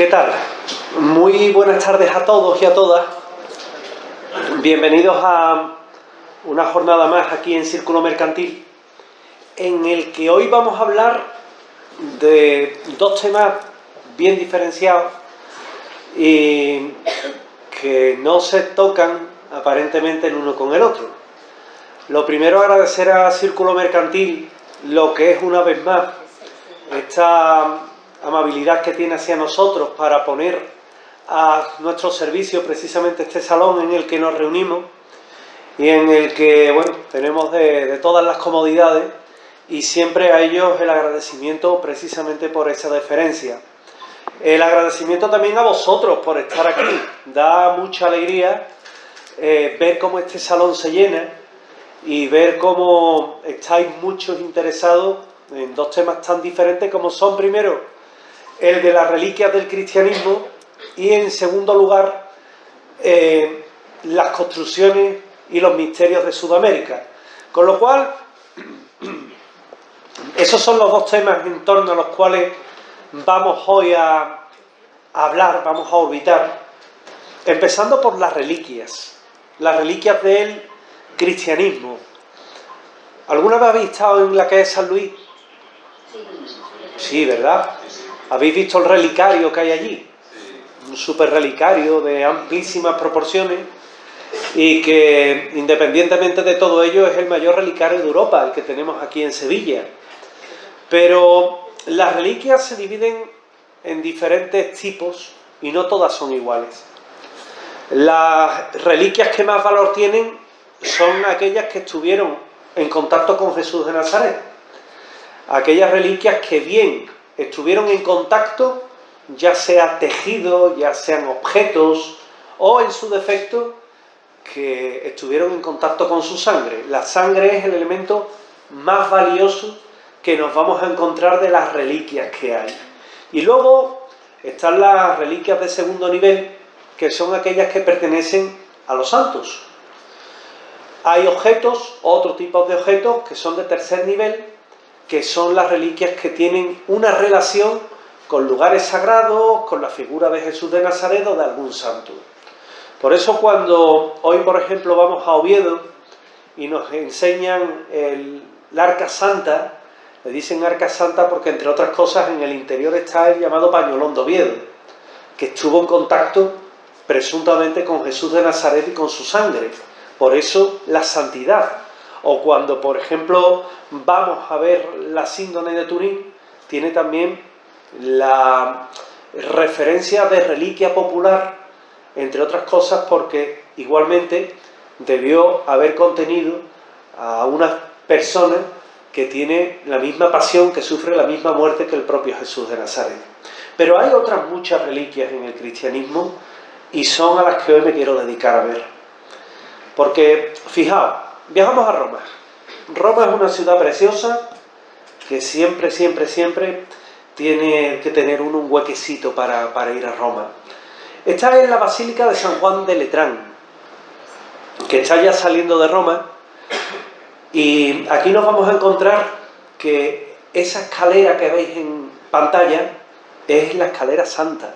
¿Qué tal? Muy buenas tardes a todos y a todas. Bienvenidos a una jornada más aquí en Círculo Mercantil, en el que hoy vamos a hablar de dos temas bien diferenciados y que no se tocan aparentemente el uno con el otro. Lo primero, agradecer a Círculo Mercantil lo que es una vez más esta amabilidad que tiene hacia nosotros para poner a nuestro servicio precisamente este salón en el que nos reunimos y en el que, bueno, tenemos de todas las comodidades, y siempre a ellos el agradecimiento precisamente por esa deferencia. El agradecimiento también a vosotros por estar aquí. Da mucha alegría ver cómo este salón se llena y ver cómo estáis muchos interesados en dos temas tan diferentes como son, primero, el de las reliquias del cristianismo y, en segundo lugar, las construcciones y los misterios de Sudamérica. Con lo cual, esos son los dos temas en torno a los cuales vamos hoy a hablar, vamos a orbitar, empezando por las reliquias del cristianismo. ¿Alguna vez habéis estado en la calle San Luis? Sí, ¿verdad? ¿Habéis visto el relicario que hay allí? Un super relicario de amplísimas proporciones y que, independientemente de todo ello, es el mayor relicario de Europa, el que tenemos aquí en Sevilla. Pero las reliquias se dividen en diferentes tipos y no todas son iguales. Las reliquias que más valor tienen son aquellas que estuvieron en contacto con Jesús de Nazaret. Aquellas reliquias que bien estuvieron en contacto, ya sea tejido, ya sean objetos, o en su defecto, que estuvieron en contacto con su sangre. La sangre es el elemento más valioso que nos vamos a encontrar de las reliquias que hay. Y luego están las reliquias de segundo nivel, que son aquellas que pertenecen a los santos. Hay objetos, otro tipo de objetos, que son de tercer nivel, que son las reliquias que tienen una relación con lugares sagrados, con la figura de Jesús de Nazaret o de algún santo. Por eso, cuando hoy, por ejemplo, vamos a Oviedo y nos enseñan la Arca Santa, le dicen Arca Santa porque, entre otras cosas, en el interior está el llamado Pañolón de Oviedo, que estuvo en contacto presuntamente con Jesús de Nazaret y con su sangre. Por eso la santidad. O cuando, por ejemplo, vamos a ver la síndone de Turín, tiene también la referencia de reliquia popular, entre otras cosas porque igualmente debió haber contenido a una persona que tiene la misma pasión, que sufre la misma muerte que el propio Jesús de Nazaret. Pero hay otras muchas reliquias en el cristianismo y son a las que hoy me quiero dedicar a ver. Porque, fijaos, viajamos a Roma. Roma es una ciudad preciosa que siempre tiene que tener uno un huequecito para ir a Roma. Esta es la Basílica de San Juan de Letrán, que está ya saliendo de Roma, y aquí nos vamos a encontrar que esa escalera que veis en pantalla es la escalera santa.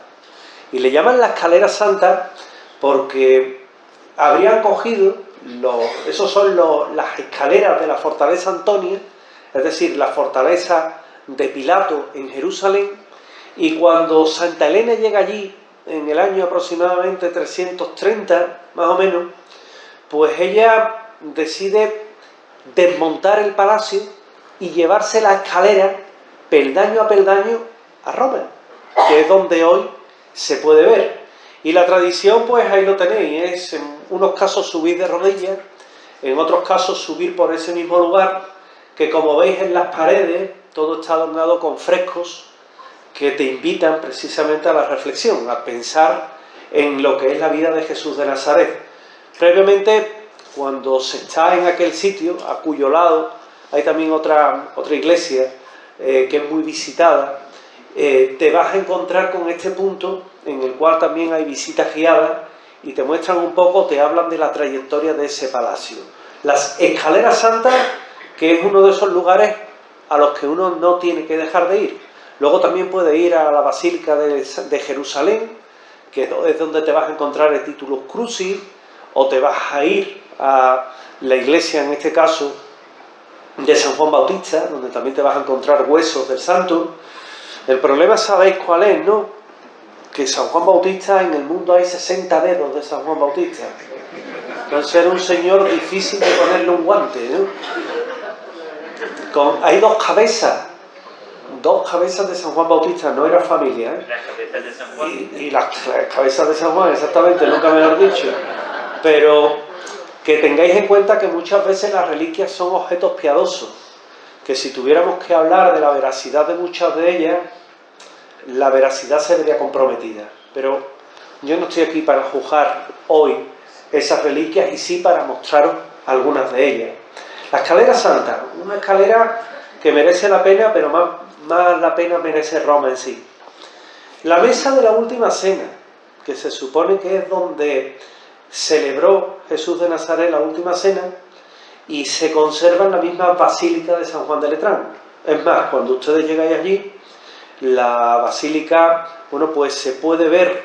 Y le llaman la escalera santa porque habrían cogido, esos son las escaleras de la fortaleza Antonia, es decir, la fortaleza de Pilato en Jerusalén, y cuando Santa Elena llega allí, en el año aproximadamente 330, más o menos, pues ella decide desmontar el palacio y llevarse la escalera peldaño a peldaño a Roma, que es donde hoy se puede ver. Y la tradición, pues ahí lo tenéis, es en unos casos subir de rodillas, en otros casos subir por ese mismo lugar, que como veis en las paredes, todo está adornado con frescos que te invitan precisamente a la reflexión, a pensar en lo que es la vida de Jesús de Nazaret. Previamente, cuando se está en aquel sitio, a cuyo lado hay también otra iglesia que es muy visitada, te vas a encontrar con este punto en el cual también hay visitas guiadas y te muestran un poco, te hablan de la trayectoria de ese palacio. Las escaleras santas, que es uno de esos lugares a los que uno no tiene que dejar de ir. Luego también puedes ir a la Basílica de Jerusalén, que es donde te vas a encontrar el Titulus Crucis, o te vas a ir a la iglesia, en este caso, de San Juan Bautista, donde también te vas a encontrar huesos del santo. El problema, ¿sabéis cuál es, no? Que San Juan Bautista, en el mundo hay 60 dedos de San Juan Bautista. Entonces era un señor difícil de ponerle un guante, ¿no? Hay dos cabezas de San Juan Bautista, no era familia, ¿eh? Las cabezas de San Juan. Y las cabezas de San Juan, exactamente, nunca me lo he dicho. Pero que tengáis en cuenta que muchas veces las reliquias son objetos piadosos, que si tuviéramos que hablar de la veracidad de muchas de ellas, la veracidad se vería comprometida. Pero yo no estoy aquí para juzgar hoy esas reliquias, y sí para mostraros algunas de ellas. La escalera santa, una escalera que merece la pena, pero más la pena merece Roma en sí. La mesa de la última cena, que se supone que es donde celebró Jesús de Nazaret la última cena, y se conserva en la misma basílica de San Juan de Letrán. Es más, cuando ustedes llegáis allí, la basílica, bueno, pues se puede ver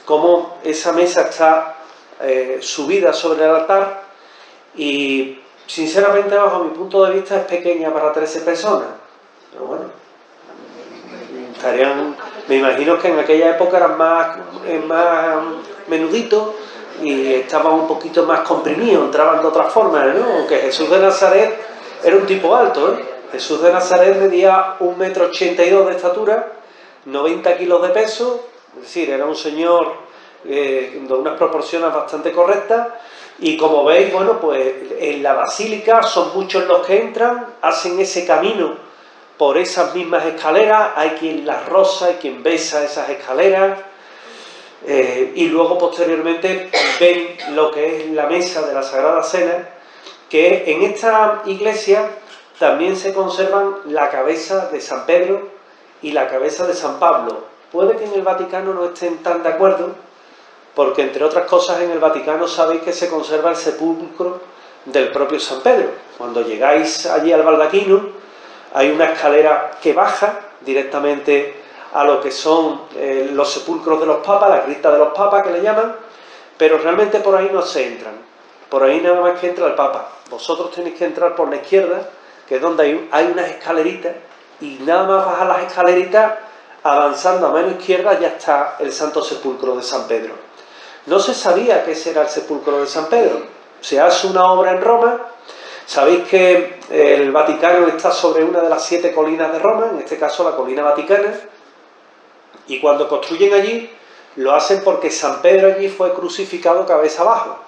cómo esa mesa está subida sobre el altar, y sinceramente, bajo mi punto de vista, es pequeña para 13 personas. Pero bueno, me imagino que en aquella época eran más menuditos y estaban un poquito más comprimidos, entraban de otra forma, ¿no? Aunque Jesús de Nazaret era un tipo alto, ¿eh? Jesús de Nazaret medía 1,82 m de estatura, 90 kilos de peso, es decir, era un señor de unas proporciones bastante correctas. Y como veis, bueno, pues en la basílica son muchos los que entran, hacen ese camino por esas mismas escaleras, hay quien las roza, hay quien besa esas escaleras, y luego posteriormente ven lo que es la mesa de la Sagrada Cena, que en esta iglesia también se conservan la cabeza de San Pedro y la cabeza de San Pablo. Puede que en el Vaticano no estén tan de acuerdo, porque entre otras cosas en el Vaticano sabéis que se conserva el sepulcro del propio San Pedro. Cuando llegáis allí al baldaquino, hay una escalera que baja directamente a lo que son los sepulcros de los papas, la cripta de los papas que le llaman, pero realmente por ahí no se entran. Por ahí nada más que entra el Papa. Vosotros tenéis que entrar por la izquierda, que es donde hay unas escaleritas, y nada más bajar las escaleritas, avanzando a mano izquierda ya está el Santo Sepulcro de San Pedro. No se sabía que ese era el sepulcro de San Pedro. Se hace una obra en Roma. Sabéis que el Vaticano está sobre una de las 7 colinas de Roma, en este caso la colina Vaticana, y cuando construyen allí, lo hacen porque San Pedro allí fue crucificado cabeza abajo.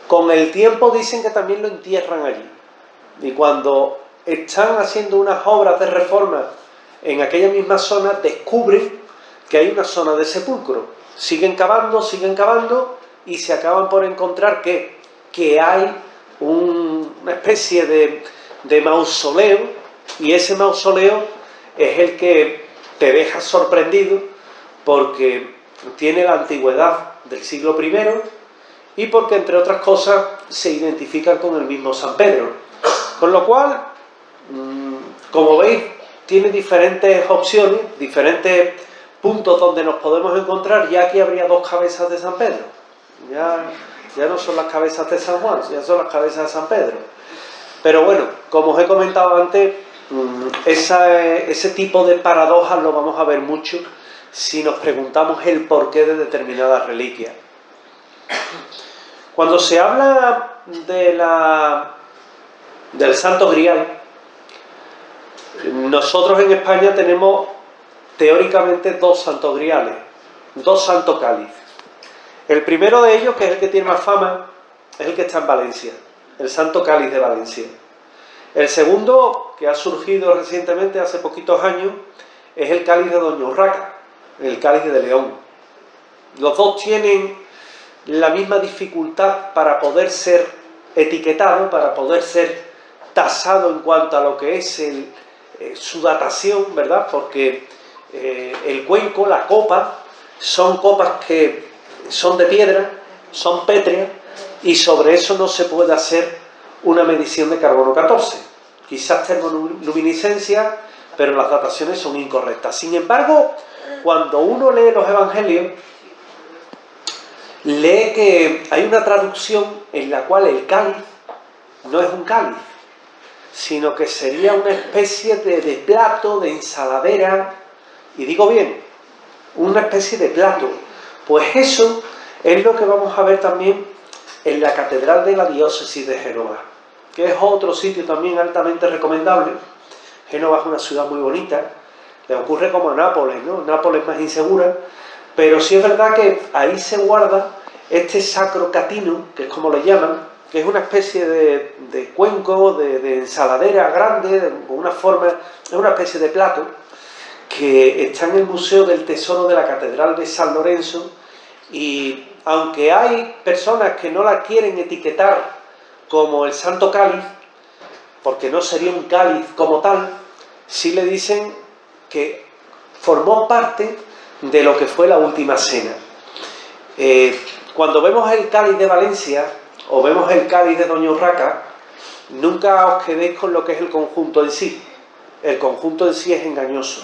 Con el tiempo dicen que también lo entierran allí. Y cuando están haciendo unas obras de reforma en aquella misma zona, descubren que hay una zona de sepulcro. Siguen cavando y se acaban por encontrar que hay una especie de mausoleo, y ese mausoleo es el que te deja sorprendido porque tiene la antigüedad del siglo I y porque, entre otras cosas, se identifican con el mismo San Pedro. Con lo cual, como veis, tiene diferentes opciones, diferentes puntos donde nos podemos encontrar. Ya aquí habría 2 cabezas de San Pedro. Ya no son las cabezas de San Juan, ya son las cabezas de San Pedro. Pero bueno, como os he comentado antes, ese tipo de paradojas lo vamos a ver mucho si nos preguntamos el porqué de determinadas reliquias. Cuando se habla del Santo Grial, nosotros en España tenemos teóricamente 2 santos griales, 2 santos cáliz. El primero de ellos, que es el que tiene más fama, es el que está en Valencia, el Santo Cáliz de Valencia. El segundo, que ha surgido recientemente, hace poquitos años, es el Cáliz de Doña Urraca, el Cáliz de León. Los dos tienen la misma dificultad para poder ser etiquetado, para poder ser tasado en cuanto a lo que es su datación, ¿verdad? Porque el cuenco, la copa, son copas que son de piedra, son pétreas, y sobre eso no se puede hacer una medición de carbono 14. Quizás termoluminiscencia, pero las dataciones son incorrectas. Sin embargo, cuando uno lee los evangelios, lee que hay una traducción en la cual el cáliz no es un cáliz, sino que sería una especie de plato, de ensaladera, y digo bien, una especie de plato. Pues eso es lo que vamos a ver también en la Catedral de la Diócesis de Génova, que es otro sitio también altamente recomendable. Génova es una ciudad muy bonita, le ocurre como a Nápoles, ¿no? Nápoles es más insegura, pero sí es verdad que ahí se guarda este sacro catino, que es como le llaman, que es una especie de cuenco, de ensaladera grande, con una forma, es una especie de plato, que está en el Museo del Tesoro de la Catedral de San Lorenzo, y aunque hay personas que no la quieren etiquetar como el Santo Cáliz, porque no sería un cáliz como tal, sí le dicen que formó parte de lo que fue la Última Cena. Cuando vemos el cáliz de Valencia o vemos el cáliz de Doña Urraca, nunca os quedéis con lo que es el conjunto en sí. El conjunto en sí es engañoso,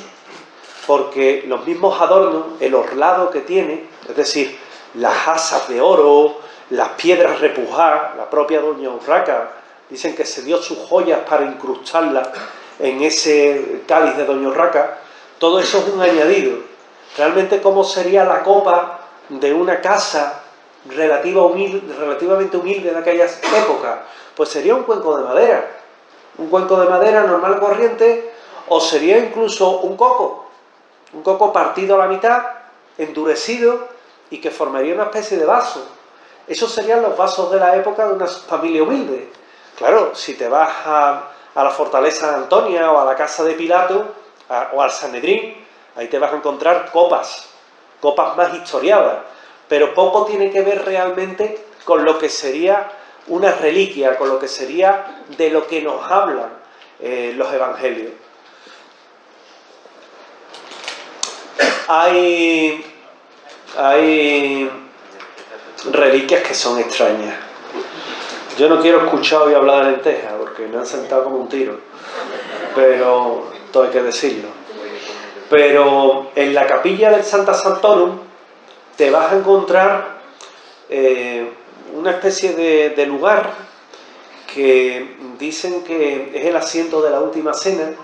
porque los mismos adornos, el orlado que tiene, es decir, las asas de oro, las piedras repujadas, la propia Doña Urraca, dicen que se dio sus joyas para incrustarlas en ese cáliz de Doña Urraca, todo eso es un añadido. Realmente, ¿cómo sería la copa de una casa relativamente humilde en aquellas épocas? Pues sería un cuenco de madera normal corriente, o sería incluso un coco partido a la mitad, endurecido, y que formaría una especie de vaso. Esos serían los vasos de la época de una familia humilde. Claro, si te vas a la fortaleza de Antonia o a la casa de Pilato o al Sanedrín, ahí te vas a encontrar copas más historiadas, pero poco tiene que ver realmente con lo que sería una reliquia, con lo que sería de lo que nos hablan los evangelios. Hay reliquias que son extrañas. Yo no quiero escuchar hoy hablar de lentejas, porque me han sentado como un tiro, pero todo hay que decirlo. Pero en la capilla del Sancta Sanctorum te vas a encontrar una especie de lugar que dicen que es el asiento de la Última Cena,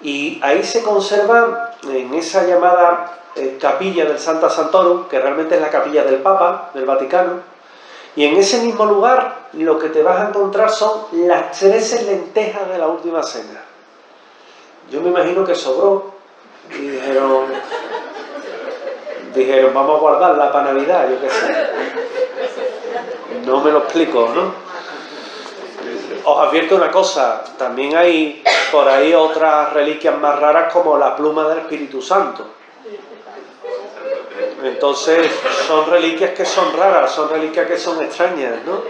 y ahí se conserva, en esa llamada capilla del Sancta Sanctorum, que realmente es la capilla del Papa, del Vaticano, y en ese mismo lugar lo que te vas a encontrar son las 13 lentejas de la Última Cena. Yo me imagino que sobró y dijeron vamos a guardarla para Navidad, yo qué sé. No me lo explico, ¿no? Os advierto una cosa, también hay por ahí otras reliquias más raras, como la pluma del Espíritu Santo. Entonces son reliquias que son raras, son reliquias que son extrañas, ¿no?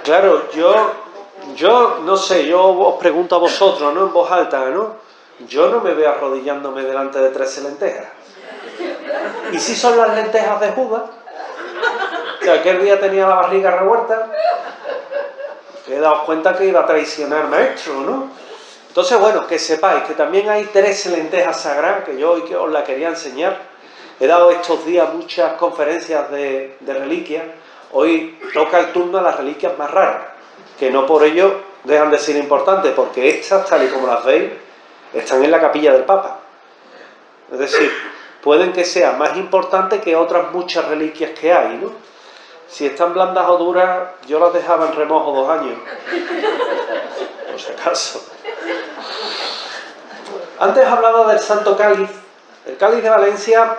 Claro, yo no sé, yo os pregunto a vosotros, ¿no? En voz alta, ¿no? Yo no me veo arrodillándome delante de 13 lentejas. ¿Y si son las lentejas de Judas? Que aquel día tenía la barriga revuelta. He dado cuenta que iba a traicionar al maestro, ¿no? Entonces, bueno, que sepáis que también hay 13 lentejas sagradas, que yo hoy que os la quería enseñar. He dado estos días muchas conferencias de reliquias. Hoy toca el turno a las reliquias más raras, que no por ello dejan de ser importantes, porque estas, tal y como las veis, están en la capilla del Papa. Es decir, pueden que sean más importantes que otras muchas reliquias que hay, ¿no? Si están blandas o duras, yo las dejaba en remojo 2 años, por si acaso. Antes hablaba del Santo Cáliz, el Cáliz de Valencia,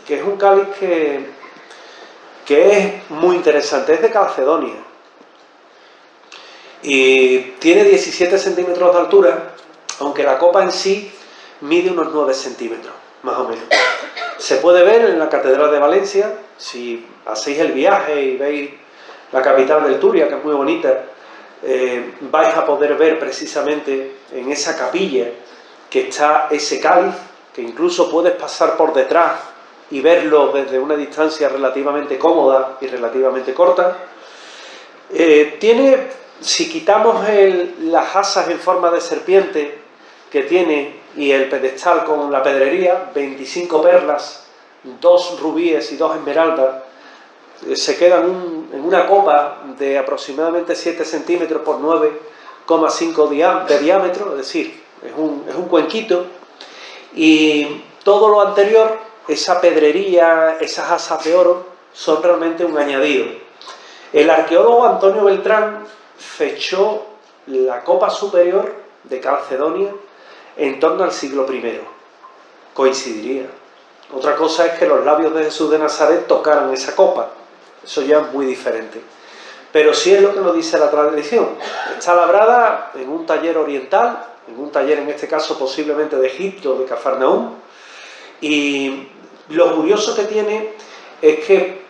que es un cáliz que es muy interesante, es de Calcedonia y tiene 17 centímetros de altura, aunque la copa en sí mide unos 9 centímetros, más o menos. Se puede ver en la Catedral de Valencia, si hacéis el viaje y veis la capital del Turia, que es muy bonita, vais a poder ver precisamente en esa capilla que está ese cáliz, que incluso puedes pasar por detrás y verlo desde una distancia relativamente cómoda y relativamente corta. Tiene, si quitamos las asas en forma de serpiente, que tiene y el pedestal con la pedrería, 25 perlas, 2 rubíes y 2 esmeraldas, se queda en una copa de aproximadamente 7 centímetros por 9,5 de diámetro, es decir, es un cuenquito, y todo lo anterior, esa pedrería, esas asas de oro, son realmente un añadido. El arqueólogo Antonio Beltrán fechó la copa superior de Calcedonia en torno al siglo I. Coincidiría. Otra cosa es que los labios de Jesús de Nazaret tocaran esa copa. Eso ya es muy diferente. Pero sí es lo que nos dice la tradición. Está labrada en un taller oriental, en un taller en este caso posiblemente de Egipto, de Cafarnaúm. Y lo curioso que tiene es que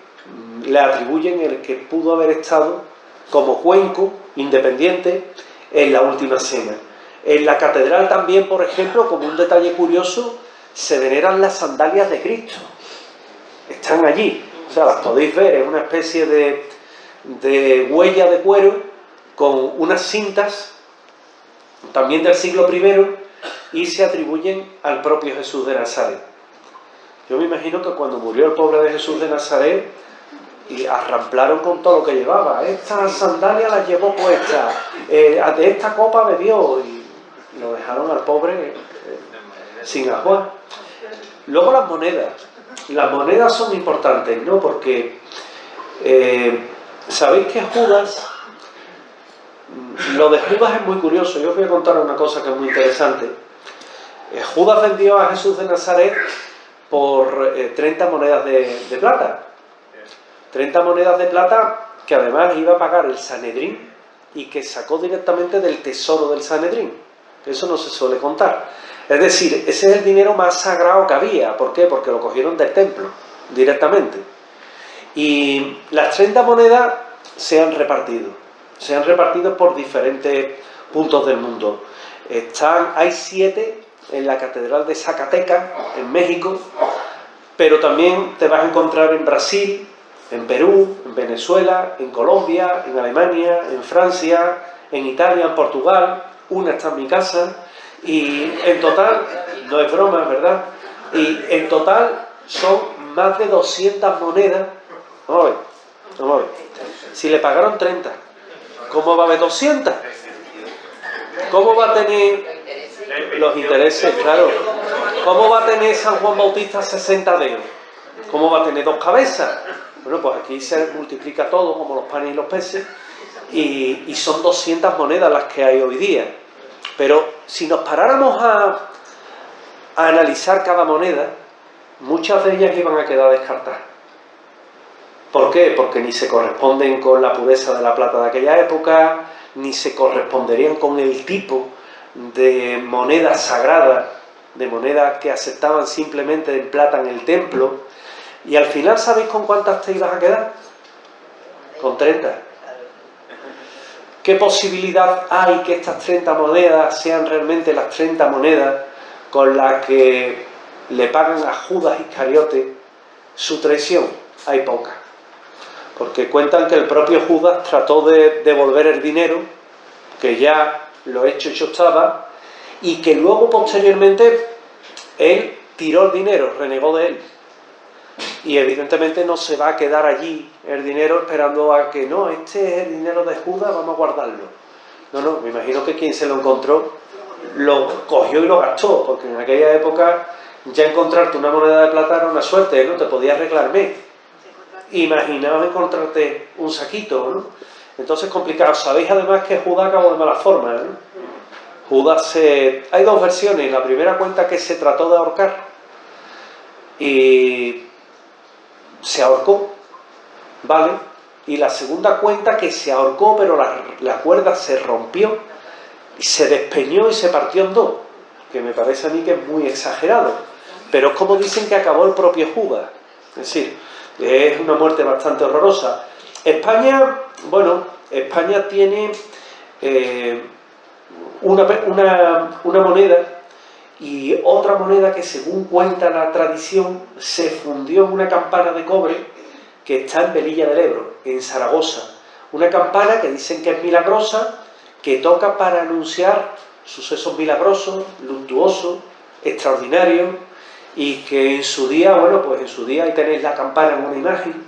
le atribuyen el que pudo haber estado como cuenco independiente en la última cena. En la catedral también, por ejemplo, como un detalle curioso, se veneran las sandalias de Cristo. Están allí, o sea, las podéis ver, es una especie de huella de cuero con unas cintas, también del siglo I, y se atribuyen al propio Jesús de Nazaret. Yo me imagino que cuando murió el pobre de Jesús de Nazaret, y arramplaron con todo lo que llevaba. Estas sandalias las llevó puestas, de esta copa bebió, y lo dejaron al pobre sin agua. Luego las monedas son importantes, ¿no? Porque sabéis que Judas, lo de Judas es muy curioso. Yo os voy a contar una cosa que es muy interesante. Judas vendió a Jesús de Nazaret por 30 monedas de plata. 30 monedas de plata que además iba a pagar el Sanedrín y que sacó directamente del tesoro del Sanedrín. Eso no se suele contar. Es decir, ese es el dinero más sagrado que había. ¿Por qué? Porque lo cogieron del templo directamente. Y las 30 monedas se han repartido por diferentes puntos del mundo. Hay 7 en la Catedral de Zacatecas, en México, pero también te vas a encontrar en Brasil, en Perú, en Venezuela, en Colombia, en Alemania, en Francia, en Italia, en Portugal. Una está en mi casa. Y en total, no es broma, ¿verdad? Y en total son más de 200 monedas. Vamos a ver. Si le pagaron 30, ¿cómo va a haber 200? ¿Cómo va a tener los intereses? Claro. ¿Cómo va a tener San Juan Bautista 60 dedos? ¿Cómo va a tener 2 cabezas? Bueno, pues aquí se multiplica todo, como los panes y los peces, y son 200 monedas las que hay hoy día. Pero si nos paráramos a analizar cada moneda, muchas de ellas iban a quedar descartadas. ¿Por qué? Porque ni se corresponden con la pureza de la plata de aquella época, ni se corresponderían con el tipo de moneda sagrada, de monedas que aceptaban simplemente en plata en el templo. Y al final, ¿sabéis con cuántas te ibas a quedar? Con 30. ¿Qué posibilidad hay que estas 30 monedas sean realmente las 30 monedas con las que le pagan a Judas Iscariote su traición? Hay poca. Porque cuentan que el propio Judas trató de devolver el dinero, que ya lo hecho estaba, y que luego posteriormente él tiró el dinero, renegó de él. Y evidentemente no se va a quedar allí el dinero esperando a que no, este es el dinero de Judas, vamos a guardarlo. No, me imagino que quien se lo encontró lo cogió y lo gastó, porque en aquella época ya encontrarte una moneda de plata era una suerte, ¿no? Te podías arreglar mes. Imaginaos encontrarte un saquito, ¿no? Entonces complicado. Sabéis además que Judas acabó de mala forma, ¿no? Judas hay 2 versiones. La primera cuenta que se trató de ahorcar y se ahorcó, ¿vale? Y la segunda cuenta que se ahorcó, pero la cuerda se rompió y se despeñó y se partió en 2, que me parece a mí que es muy exagerado, pero es como dicen que acabó el propio Judas. Es decir, es una muerte bastante horrorosa. España tiene una moneda y otra moneda que, según cuenta la tradición, se fundió en una campana de cobre que está en Velilla del Ebro, en Zaragoza. Una campana que dicen que es milagrosa, que toca para anunciar sucesos milagrosos, luctuosos, extraordinarios, y que en su día, bueno, pues en su día, ahí tenéis la campana en una imagen,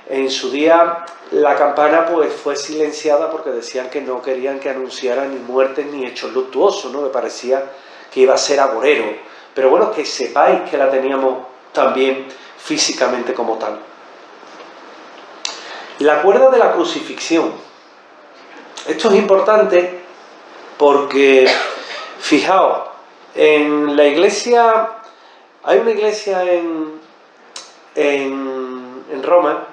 en su día la campana pues fue silenciada porque decían que no querían que anunciara ni muertes ni hechos luctuosos, ¿no? Me parecía que iba a ser agorero, pero bueno, que sepáis que la teníamos también físicamente como tal. La cuerda de la crucifixión. Esto es importante porque, fijaos, en la iglesia, hay una iglesia en Roma,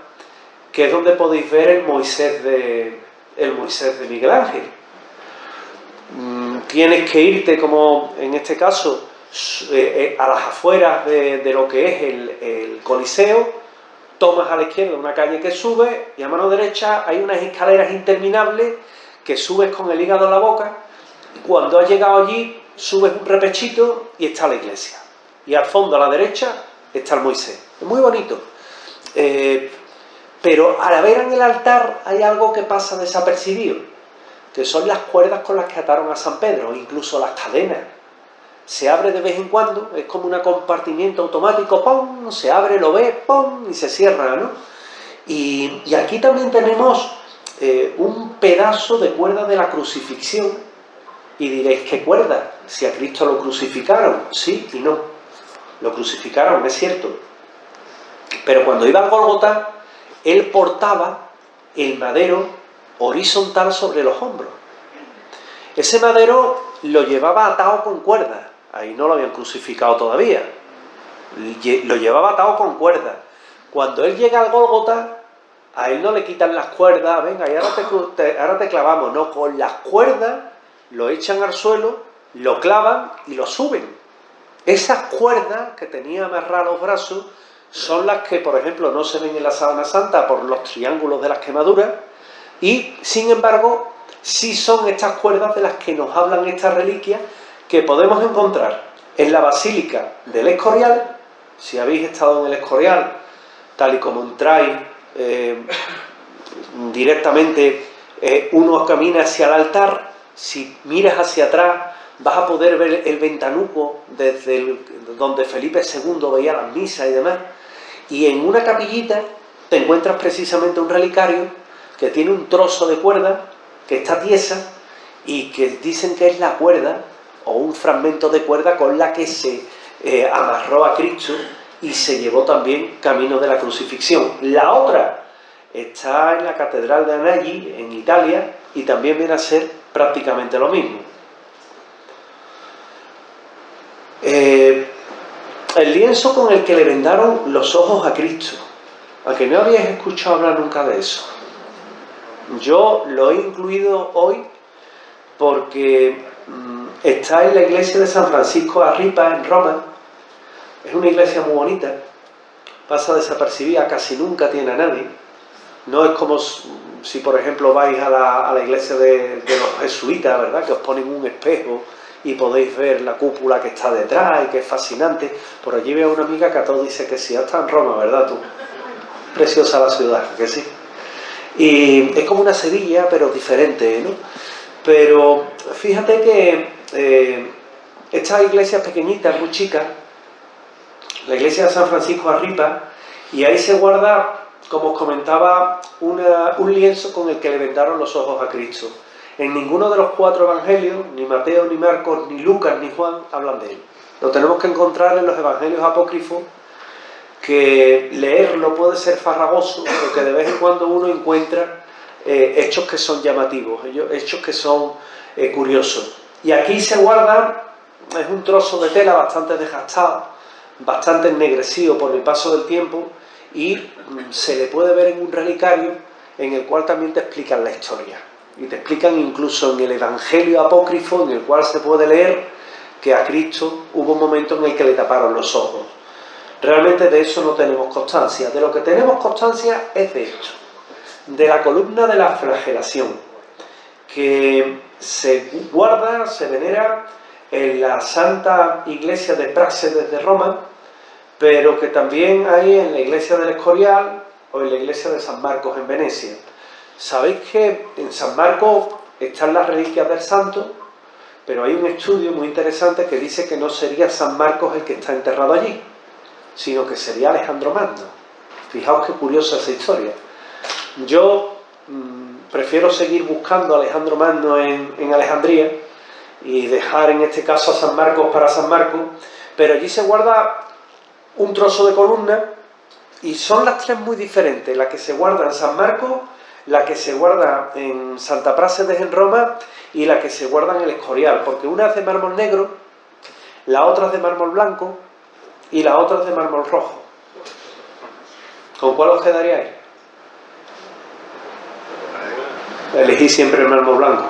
que es donde podéis ver el Moisés de Miguel Ángel. Tienes que irte, como en este caso, a las afueras de lo que es el Coliseo, tomas a la izquierda una calle que sube y a mano derecha hay unas escaleras interminables que subes con el hígado en la boca. Cuando has llegado allí, subes un repechito y está la iglesia. Y al fondo, a la derecha, está el Moisés. Es muy bonito. Pero al ver en el altar hay algo que pasa desapercibido, que son las cuerdas con las que ataron a San Pedro, incluso las cadenas. Se abre de vez en cuando, es como un compartimiento automático, ¡pum!, se abre, lo ves, ¡pum!, y se cierra, ¿no? Y aquí también tenemos un pedazo de cuerda de la crucifixión, y diréis, ¿qué cuerda? Si a Cristo lo crucificaron, sí y no. Lo crucificaron, es cierto. Pero cuando iba al Gólgota, él portaba el madero horizontal sobre los hombros. Ese madero lo llevaba atado con cuerdas. Ahí no lo habían crucificado todavía. Lo llevaba atado con cuerdas. Cuando él llega al Gólgota, a él no le quitan las cuerdas, venga, y ahora te clavamos. No, con las cuerdas lo echan al suelo, lo clavan y lo suben. Esas cuerdas que tenía amarradas los brazos son las que, por ejemplo, no se ven en la Sábana Santa por los triángulos de las quemaduras, y, sin embargo, sí son estas cuerdas de las que nos hablan estas reliquias que podemos encontrar en la Basílica del Escorial. Si habéis estado en el Escorial, tal y como entráis directamente, uno camina hacia el altar. Si miras hacia atrás, vas a poder ver el ventanuco desde donde Felipe II veía las misas y demás. Y en una capillita te encuentras precisamente un relicario que tiene un trozo de cuerda que está tiesa y que dicen que es la cuerda o un fragmento de cuerda con la que se amarró a Cristo y se llevó también camino de la crucifixión. La otra está en la Catedral de Anagni, en Italia, y también viene a ser prácticamente lo mismo. El lienzo con el que le vendaron los ojos a Cristo. ¿A que no habíais escuchado hablar nunca de eso? Yo lo he incluido hoy porque está en la iglesia de San Francisco Arripa en Roma. Es una iglesia muy bonita, pasa desapercibida, casi nunca tiene a nadie. No es como si, por ejemplo, vais a la iglesia de los jesuitas, ¿verdad?, que os ponen un espejo y podéis ver la cúpula que está detrás y que es fascinante. Por allí veo a una amiga que a todos dice que sí, está en Roma, ¿verdad tú? Preciosa la ciudad, que sí. Y es como una Sevilla, pero diferente, ¿no? Pero fíjate que estas iglesias pequeñitas, muy chicas, la iglesia de San Francisco Arripa, y ahí se guarda, como os comentaba, un lienzo con el que le vendaron los ojos a Cristo. En ninguno de los 4 evangelios, ni Mateo, ni Marcos, ni Lucas, ni Juan, hablan de él. Lo tenemos que encontrar en los evangelios apócrifos, que leerlo puede ser farragoso, porque de vez en cuando uno encuentra hechos que son llamativos, hechos que son curiosos. Y aquí se guarda, es un trozo de tela bastante desgastado, bastante ennegrecido por el paso del tiempo, y se le puede ver en un relicario en el cual también te explican la historia. Y te explican incluso en el evangelio apócrifo, en el cual se puede leer que a Cristo hubo un momento en el que le taparon los ojos. Realmente de eso no tenemos constancia. De lo que tenemos constancia es de esto, de la columna de la flagelación, que se guarda, se venera en la Santa Iglesia de Práxedes de Roma, pero que también hay en la iglesia del Escorial o en la iglesia de San Marcos en Venecia. Sabéis que en San Marcos están las reliquias del santo, pero hay un estudio muy interesante que dice que no sería San Marcos el que está enterrado allí, sino que sería Alejandro Magno. Fijaos qué curiosa esa historia. Yo prefiero seguir buscando a Alejandro Magno en Alejandría y dejar en este caso a San Marcos para San Marcos, pero allí se guarda un trozo de columna y son las tres muy diferentes, la que se guarda en San Marcos, la que se guarda en Santa Práxedes en Roma y la que se guarda en el Escorial, porque una es de mármol negro, la otra es de mármol blanco y la otra es de mármol rojo. ¿Con cuál os quedaríais? Elegí siempre el mármol blanco,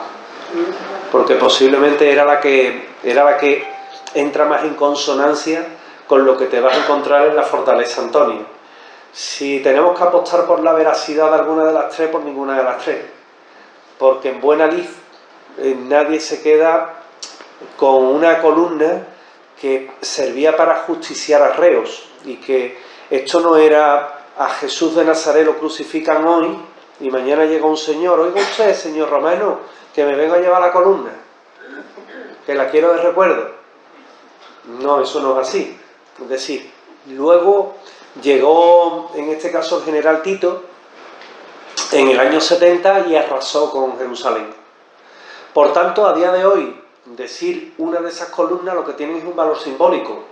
porque posiblemente era la que entra más en consonancia con lo que te vas a encontrar en la Fortaleza Antonio. Si tenemos que apostar por la veracidad de alguna de las tres, por ninguna de las tres, porque en buena lid nadie se queda con una columna que servía para justiciar a reos, y que esto no era a Jesús de Nazaret lo crucifican hoy y mañana llega un señor, oiga usted, señor Romano, que me vengo a llevar la columna, que la quiero de recuerdo. No, eso no es así. Es decir, luego llegó, en este caso, el general Tito, en el año 70 y arrasó con Jerusalén. Por tanto, a día de hoy, decir una de esas columnas lo que tiene es un valor simbólico,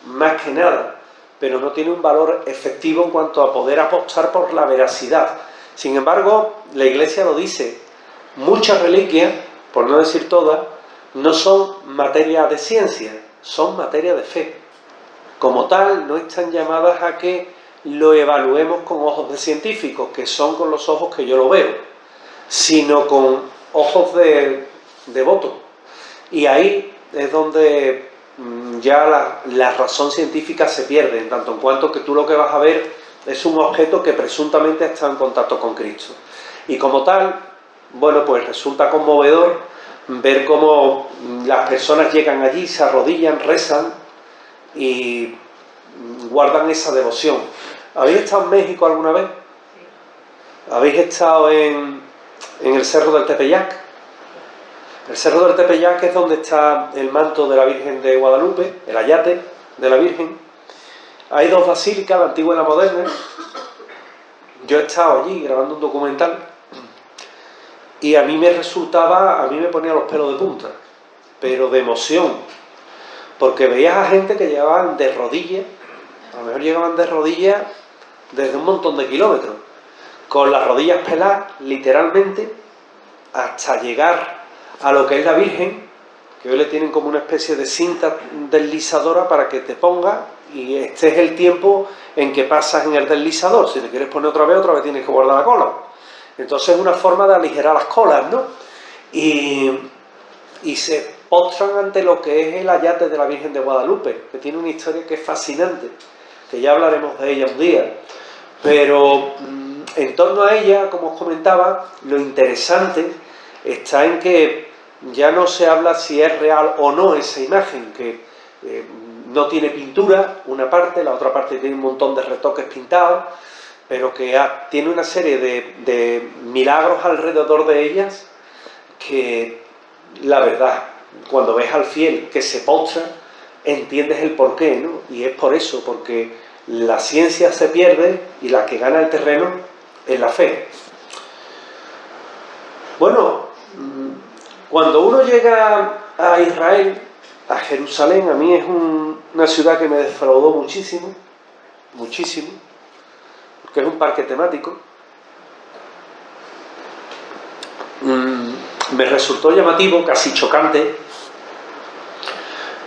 más que nada, pero no tiene un valor efectivo en cuanto a poder apostar por la veracidad. Sin embargo, la Iglesia lo dice, muchas reliquias, por no decir todas, no son materia de ciencia, son materia de fe. Como tal, no están llamadas a que lo evaluemos con ojos de científicos, que son con los ojos que yo lo veo, sino con ojos de devoto. Y ahí es donde ya la razón científica se pierde, en tanto en cuanto que tú lo que vas a ver es un objeto que presuntamente está en contacto con Cristo. Y como tal, bueno, pues resulta conmovedor ver cómo las personas llegan allí, se arrodillan, rezan y guardan esa devoción. ¿Habéis estado en México alguna vez? ¿Habéis estado en el Cerro del Tepeyac? El Cerro del Tepeyac es donde está el manto de la Virgen de Guadalupe, el ayate de la Virgen. Hay dos basílicas, la antigua y la moderna. Yo he estado allí grabando un documental y a mí me ponía los pelos de punta, pero de emoción, porque veías a gente que llegaban de rodillas, a lo mejor llegaban de rodillas desde un montón de kilómetros, con las rodillas peladas, literalmente, hasta llegar a lo que es la Virgen, que hoy le tienen como una especie de cinta deslizadora para que te ponga, y este es el tiempo en que pasas en el deslizador. Si te quieres poner otra vez tienes que guardar la cola. Entonces es una forma de aligerar las colas, ¿no? Y se postran ante lo que es el ayate de la Virgen de Guadalupe, que tiene una historia que es fascinante, que ya hablaremos de ella un día. Pero en torno a ella, como os comentaba, lo interesante está en que ya no se habla si es real o no esa imagen, que no tiene pintura, una parte, la otra parte tiene un montón de retoques pintados, pero que tiene una serie de milagros alrededor de ellas que, la verdad, cuando ves al fiel que se postra, entiendes el porqué, ¿no? Y es por eso, porque la ciencia se pierde y la que gana el terreno es la fe. Bueno, cuando uno llega a Israel, a Jerusalén, a mí es una ciudad que me defraudó muchísimo, muchísimo, porque es un parque temático. Me resultó llamativo, casi chocante,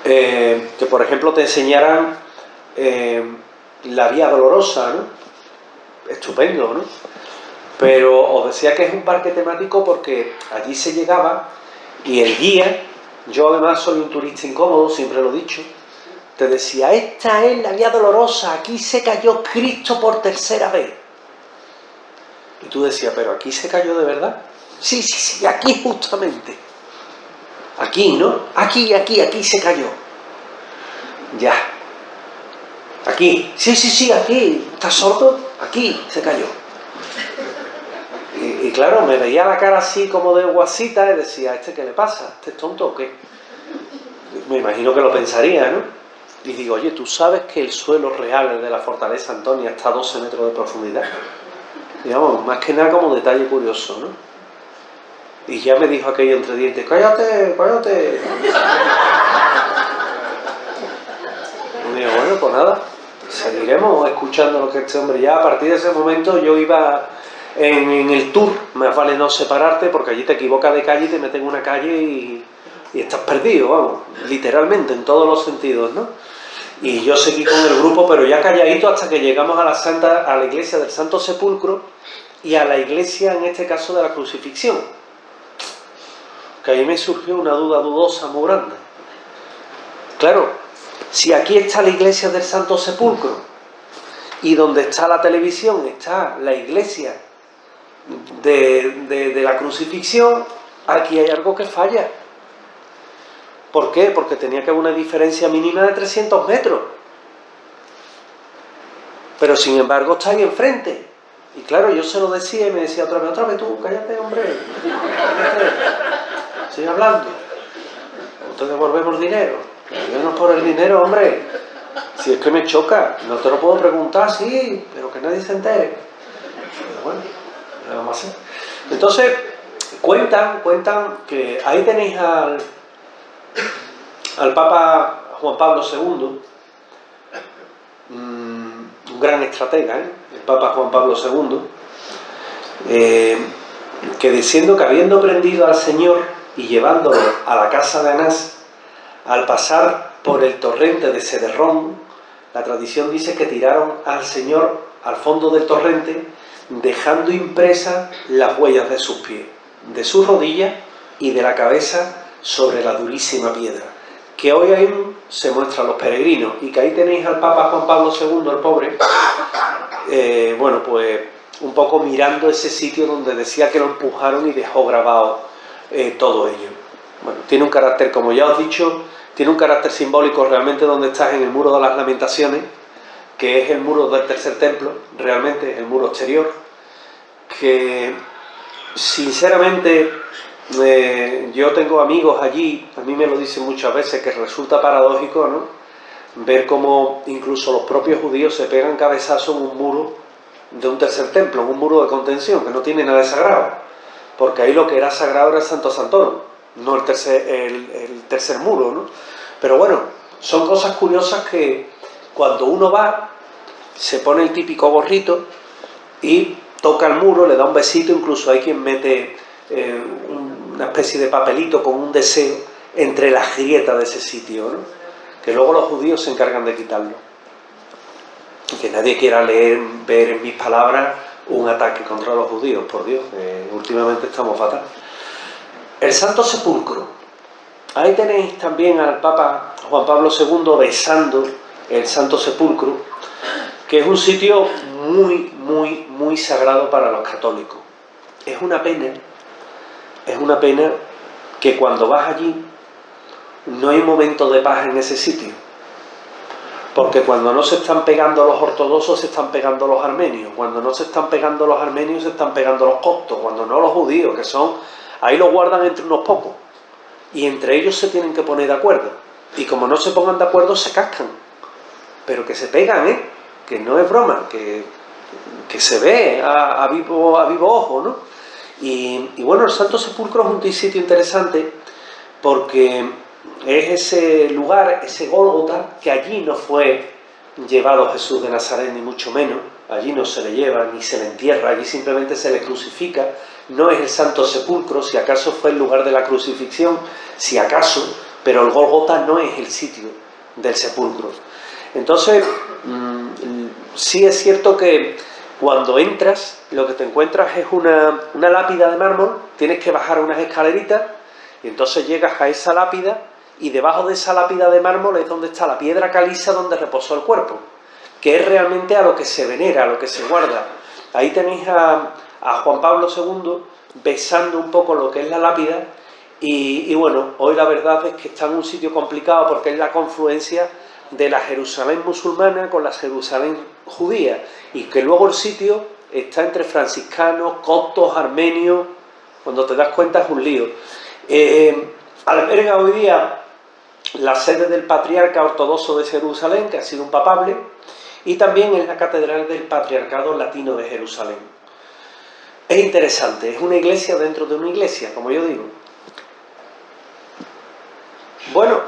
que por ejemplo te enseñaran la Vía Dolorosa, ¿no? Estupendo, ¿no? Pero os decía que es un parque temático porque allí se llegaba y el guía, yo además soy un turista incómodo, siempre lo he dicho, te decía, esta es la Vía Dolorosa, aquí se cayó Cristo por tercera vez. Y tú decías, ¿pero aquí se cayó de verdad? Sí, sí, sí, aquí justamente. Aquí, ¿no? Aquí se cayó. Ya. Aquí. Sí, sí, sí, aquí. ¿Estás sordo? Aquí se cayó. Y claro, me veía la cara así como de guasita y decía, ¿este qué le pasa? ¿Este es tonto o qué? Me imagino que lo pensaría, ¿no? Y digo, oye, ¿tú sabes que el suelo real de la fortaleza Antonia está a 12 metros de profundidad? Digamos, más que nada como detalle curioso, ¿no? Y ya me dijo aquello entre dientes, cállate, cállate. Y digo, bueno, pues nada, seguiremos escuchando lo que este hombre. Ya a partir de ese momento yo iba en el tour, más vale no separarte, porque allí te equivocas de calle y te meten en una calle y estás perdido, vamos, literalmente, en todos los sentidos, ¿no? Y yo seguí con el grupo, pero ya calladito hasta que llegamos a la iglesia del Santo Sepulcro y a la iglesia, en este caso, de la Crucifixión. Que ahí me surgió una duda dudosa muy grande. Claro, si aquí está la iglesia del Santo Sepulcro y donde está la televisión está la iglesia de la Crucifixión, aquí hay algo que falla. ¿Por qué? Porque tenía que haber una diferencia mínima de 300 metros. Pero sin embargo está ahí enfrente. Y claro, yo se lo decía y me decía otra vez tú, cállate, hombre. Cállate. Sigue hablando. No te devolvemos el dinero. Yo no es por el dinero, hombre. Si es que me choca, no te lo puedo preguntar, sí, pero que nadie se entere. Pero bueno, ¿qué vamos a hacer? Entonces, cuentan que ahí tenéis al Papa Juan Pablo II, un gran estratega, el Papa Juan Pablo II, que diciendo que habiendo prendido al Señor y llevándolo a la casa de Anás, al pasar por el torrente de Cederrón, la tradición dice que tiraron al Señor al fondo del torrente, dejando impresas las huellas de sus pies, de sus rodillas y de la cabeza sobre la durísima piedra, que hoy aún se muestra a los peregrinos, y que ahí tenéis al Papa Juan Pablo II, el pobre, bueno, pues un poco mirando ese sitio donde decía que lo empujaron y dejó grabado todo ello. Bueno, tiene un carácter, como ya os he dicho, tiene un carácter simbólico realmente donde estás en el muro de las Lamentaciones, que es el muro del tercer templo, realmente es el muro exterior, que sinceramente yo tengo amigos allí, a mí me lo dicen muchas veces, que resulta paradójico, ¿no?, ver cómo incluso los propios judíos se pegan cabezazos en un muro de un tercer templo, en un muro de contención, que no tiene nada de sagrado, porque ahí lo que era sagrado era el Santo Santorum, no el tercer muro, ¿no? Pero bueno, son cosas curiosas que cuando uno va, se pone el típico gorrito y toca el muro, le da un besito, incluso hay quien mete una especie de papelito con un deseo entre las grietas de ese sitio, ¿no?, que luego los judíos se encargan de quitarlo. Y que nadie quiera ver en mis palabras un ataque contra los judíos, por Dios, últimamente estamos fatal. El Santo Sepulcro. Ahí tenéis también al Papa Juan Pablo II besando el Santo Sepulcro, que es un sitio muy, muy, muy sagrado para los católicos. Es una pena que cuando vas allí no hay momento de paz en ese sitio. Porque cuando no se están pegando los ortodoxos, se están pegando los armenios. Cuando no se están pegando los armenios, se están pegando los coptos. Cuando no, los judíos, que son... ahí los guardan entre unos pocos. Y entre ellos se tienen que poner de acuerdo. Y como no se pongan de acuerdo, se cascan. Pero que se pegan, que no es broma, que se ve a vivo ojo, ¿no? Y bueno, el Santo Sepulcro es un sitio interesante porque es ese lugar, ese Gólgota, que allí no fue llevado Jesús de Nazaret, ni mucho menos. Allí no se le lleva, ni se le entierra, allí simplemente se le crucifica. No es el Santo Sepulcro, si acaso fue el lugar de la crucifixión, si acaso, pero el Gólgota no es el sitio del sepulcro. Entonces, sí es cierto que cuando entras, lo que te encuentras es una lápida de mármol, tienes que bajar unas escaleritas, y entonces llegas a esa lápida, y debajo de esa lápida de mármol es donde está la piedra caliza donde reposó el cuerpo, que es realmente a lo que se venera, a lo que se guarda. Ahí tenéis a Juan Pablo II besando un poco lo que es la lápida, y bueno, hoy la verdad es que está en un sitio complicado porque es la confluencia de la Jerusalén musulmana con la Jerusalén judía, y que luego el sitio está entre franciscanos, coptos, armenios. Cuando te das cuenta es un lío. Alberga hoy día la sede del patriarca ortodoxo de Jerusalén, que ha sido un papable, y también es la catedral del Patriarcado Latino de Jerusalén. Es interesante, es una iglesia dentro de una iglesia, como yo digo. Bueno,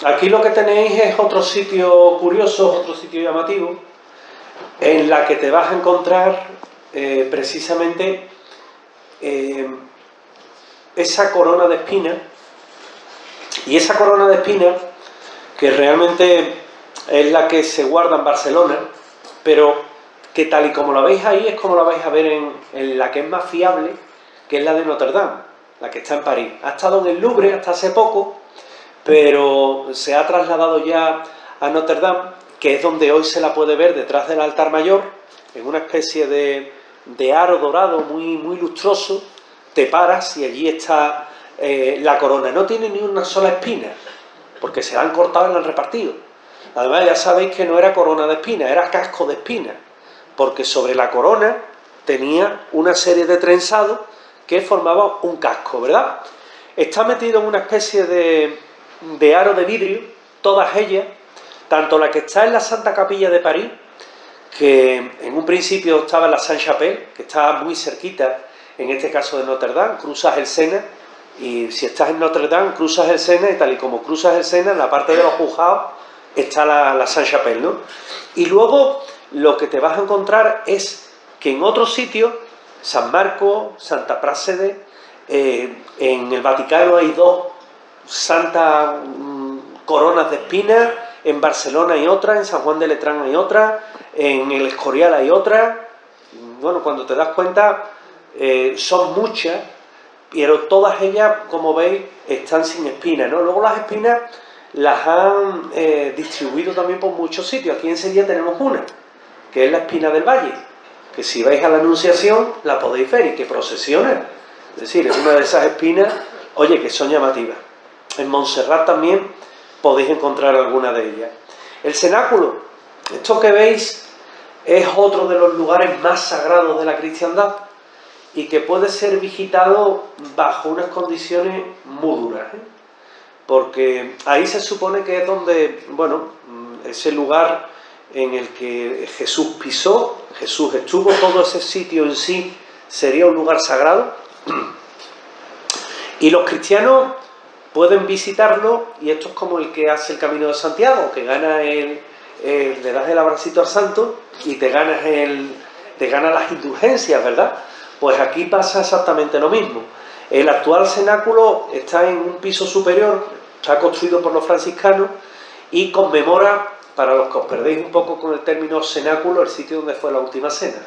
aquí lo que tenéis es otro sitio curioso, otro sitio llamativo, en la que te vas a encontrar precisamente esa corona de espinas, y esa corona de espinas, que realmente es la que se guarda en Barcelona, pero que tal y como la veis ahí es como la vais a ver en la que es más fiable, que es la de Notre Dame, la que está en París. Ha estado en el Louvre hasta hace poco, pero se ha trasladado ya a Notre Dame, que es donde hoy se la puede ver detrás del altar mayor, en una especie de aro dorado muy, muy lustroso. Te paras y allí está la corona. No tiene ni una sola espina, porque se la han cortado y la han repartido. Además, ya sabéis que no era corona de espinas, era casco de espinas, porque sobre la corona tenía una serie de trenzados que formaban un casco, ¿verdad? Está metido en una especie de aro de vidrio, todas ellas, tanto la que está en la Santa Capilla de París, que en un principio estaba en la Sainte-Chapelle, que está muy cerquita, en este caso de Notre Dame, cruzas el Sena, y si estás en Notre Dame, cruzas el Sena, y tal y como cruzas el Sena, en la parte de los juzgados está la Sainte-Chapelle, ¿no? Y luego lo que te vas a encontrar es que en otros sitios, San Marcos, Santa Práxede, en el Vaticano hay dos santas coronas de espinas, en Barcelona hay otra, en San Juan de Letrán hay otra, en el Escorial hay otra. Bueno, cuando te das cuenta, son muchas, pero todas ellas, como veis, están sin espinas, ¿no? Luego las espinas las han distribuido también por muchos sitios. Aquí en Sevilla tenemos una, que es la Espina del Valle, que si vais a la Anunciación la podéis ver y que procesiona. Es decir, es una de esas espinas, oye, que son llamativas. En Montserrat también podéis encontrar alguna de ellas. El cenáculo, esto que veis, es otro de los lugares más sagrados de la cristiandad y que puede ser visitado bajo unas condiciones muy duras, porque ahí se supone que es donde, bueno, ese lugar en el que Jesús pisó, Jesús estuvo, todo ese sitio en sí sería un lugar sagrado, y los cristianos pueden visitarlo, y esto es como el que hace el Camino de Santiago, que gana le das el abracito al santo y te ganas las indulgencias, ¿verdad? Pues aquí pasa exactamente lo mismo. El actual cenáculo está en un piso superior, está construido por los franciscanos y conmemora, para los que os perdéis un poco con el término cenáculo, el sitio donde fue la última cena,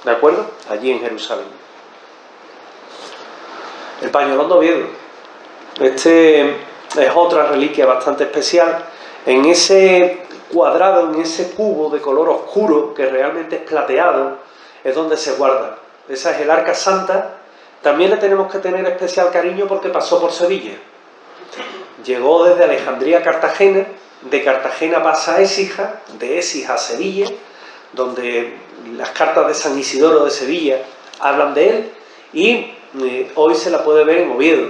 ¿de acuerdo? Allí en Jerusalén. El pañolón de Oviedo. Este es otra reliquia bastante especial. En ese cuadrado, en ese cubo de color oscuro, que realmente es plateado, es donde se guarda. Esa es el Arca Santa. También le tenemos que tener especial cariño porque pasó por Sevilla. Llegó desde Alejandría a Cartagena, de Cartagena pasa a Écija, de Écija a Sevilla, donde las cartas de San Isidoro de Sevilla hablan de él, y hoy se la puede ver en Oviedo.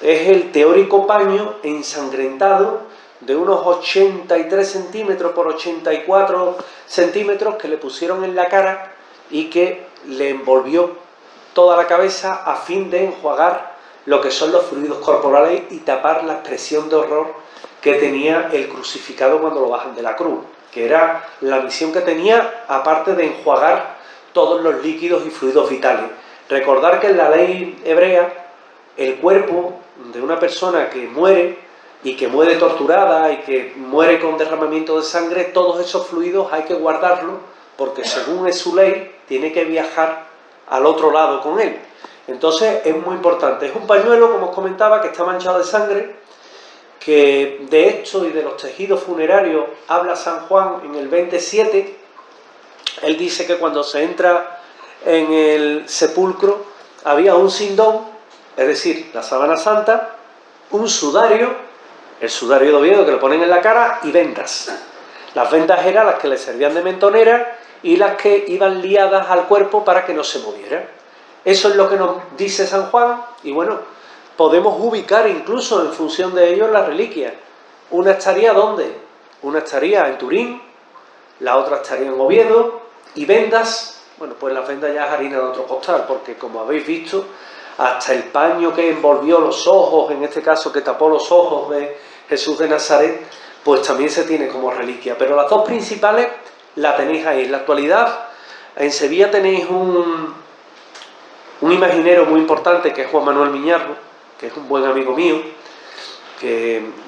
Es el teórico paño ensangrentado de unos 83 centímetros por 84 centímetros que le pusieron en la cara y que le envolvió toda la cabeza a fin de enjuagar lo que son los fluidos corporales y tapar la expresión de horror que tenía el crucificado cuando lo bajan de la cruz, que era la misión que tenía, aparte de enjuagar todos los líquidos y fluidos vitales. Recordar que en la ley hebrea, el cuerpo de una persona que muere, y que muere torturada, y que muere con derramamiento de sangre, todos esos fluidos hay que guardarlos, porque según es su ley, tiene que viajar al otro lado con él. Entonces es muy importante. Es un pañuelo, como os comentaba, que está manchado de sangre, que de esto y de los tejidos funerarios habla San Juan en el 27. Él dice que cuando se entra en el sepulcro había un sindón, es decir, la sábana santa, un sudario, el sudario de Oviedo que le ponen en la cara, y vendas. Las vendas eran las que le servían de mentonera y las que iban liadas al cuerpo para que no se moviera. Eso es lo que nos dice San Juan, y bueno, podemos ubicar incluso en función de ello las reliquias. Una estaría ¿dónde? Una estaría en Turín, la otra estaría en Oviedo, y vendas, bueno, pues las vendas ya es harina de otro costal, porque como habéis visto, hasta el paño que envolvió los ojos, en este caso que tapó los ojos de Jesús de Nazaret, pues también se tiene como reliquia. Pero las dos principales la tenéis ahí. En la actualidad, en Sevilla tenéis un imaginero muy importante, que es Juan Manuel Miñarro, que es un buen amigo mío, que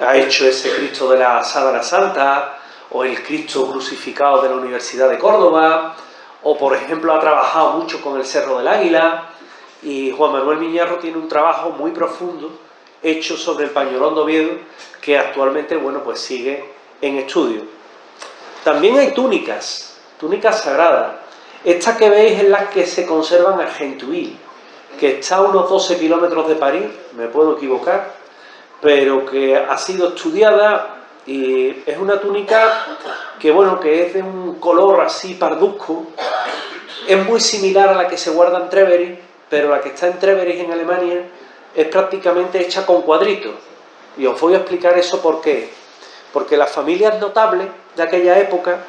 ha hecho ese Cristo de la Sábana Santa, o el Cristo crucificado de la Universidad de Córdoba, o por ejemplo ha trabajado mucho con el Cerro del Águila, y Juan Manuel Miñarro tiene un trabajo muy profundo hecho sobre el pañolón de Oviedo, que actualmente, bueno, pues sigue en estudio. También hay túnicas sagradas. Estas que veis en las que se conservan a Argentuil, que está a unos 12 kilómetros de París, me puedo equivocar, pero que ha sido estudiada y es una túnica que, bueno, que es de un color así parduzco, es muy similar a la que se guarda en Treveris, pero la que está en Treveris en Alemania es prácticamente hecha con cuadritos. Y os voy a explicar eso por qué. Porque las familias notables de aquella época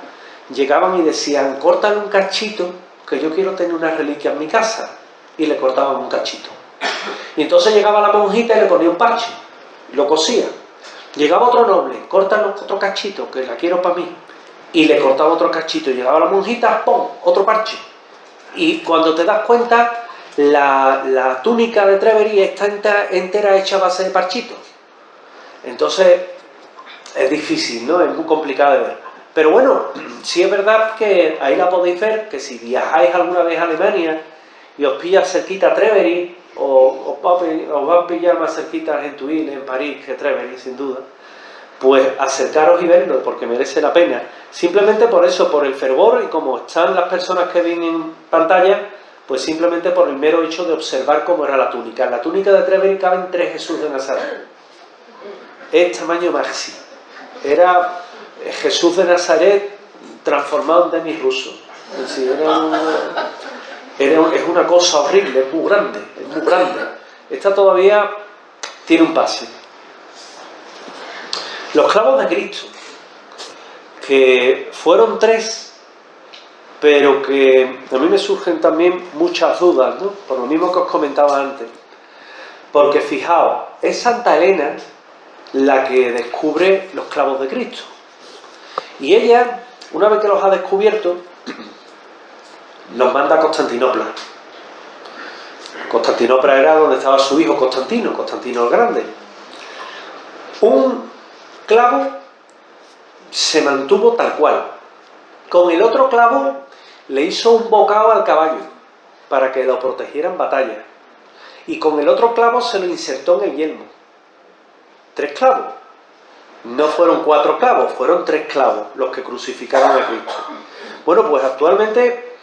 llegaban y decían, córtale un cachito, que yo quiero tener una reliquia en mi casa. Y le cortaban un cachito. Y entonces llegaba la monjita y le ponía un parche, y lo cosía. Llegaba otro noble, córtale otro cachito, que la quiero para mí. Y le cortaba otro cachito. Y llegaba la monjita, ¡pum!, otro parche. Y cuando te das cuenta, la túnica de Treveris está entera hecha a base de parchitos. Entonces, es difícil, ¿no? Es muy complicado de ver. Pero bueno, sí es verdad que ahí la podéis ver, que si viajáis alguna vez a Alemania y os pillas cerquita a Treveris, o os va a pillar más cerquita a Argentuil en París que Treveris, sin duda, pues acercaros y verlo, porque merece la pena. Simplemente por eso, por el fervor, y como están las personas que ven en pantalla, pues simplemente por el mero hecho de observar cómo era la túnica. En la túnica de Treveris caben 3 Jesús de Nazaret. Es tamaño maxi. Era Jesús de Nazaret transformado en Denis ruso. Es decir, es una cosa horrible, es muy grande, es muy grande. Esta todavía tiene un pase. Los clavos de Cristo, que fueron 3, pero que a mí me surgen también muchas dudas, ¿no? Por lo mismo que os comentaba antes. Porque fijaos, es Santa Elena la que descubre los clavos de Cristo. Y ella, una vez que los ha descubierto, los manda a Constantinopla. Constantinopla era donde estaba su hijo Constantino el Grande. Un clavo se mantuvo tal cual. Con el otro clavo le hizo un bocado al caballo para que lo protegiera en batalla. Y con el otro clavo se lo insertó en el yelmo. 3 clavos. No fueron 4 clavos, fueron 3 clavos los que crucificaron a Cristo. Bueno, pues actualmente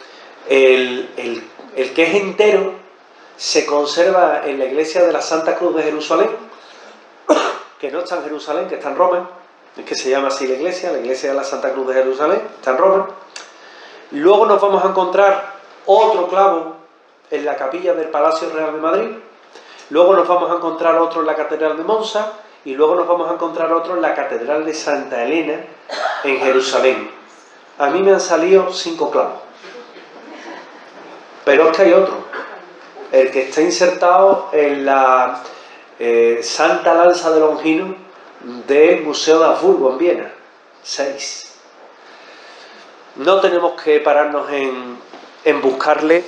el que es entero se conserva en la iglesia de la Santa Cruz de Jerusalén, que no está en Jerusalén, que está en Roma. Es que se llama así la iglesia de la Santa Cruz de Jerusalén, está en Roma. Luego nos vamos a encontrar otro clavo en la capilla del Palacio Real de Madrid. Luego nos vamos a encontrar otro en la Catedral de Monza. Y luego nos vamos a encontrar otro en la Catedral de Santa Elena, en Jerusalén. A mí me han salido 5 clavos. Pero es que hay otro. El que está insertado en la Santa Lanza de Longino del Museo de Habsburgo, en Viena. 6. No tenemos que pararnos en buscarle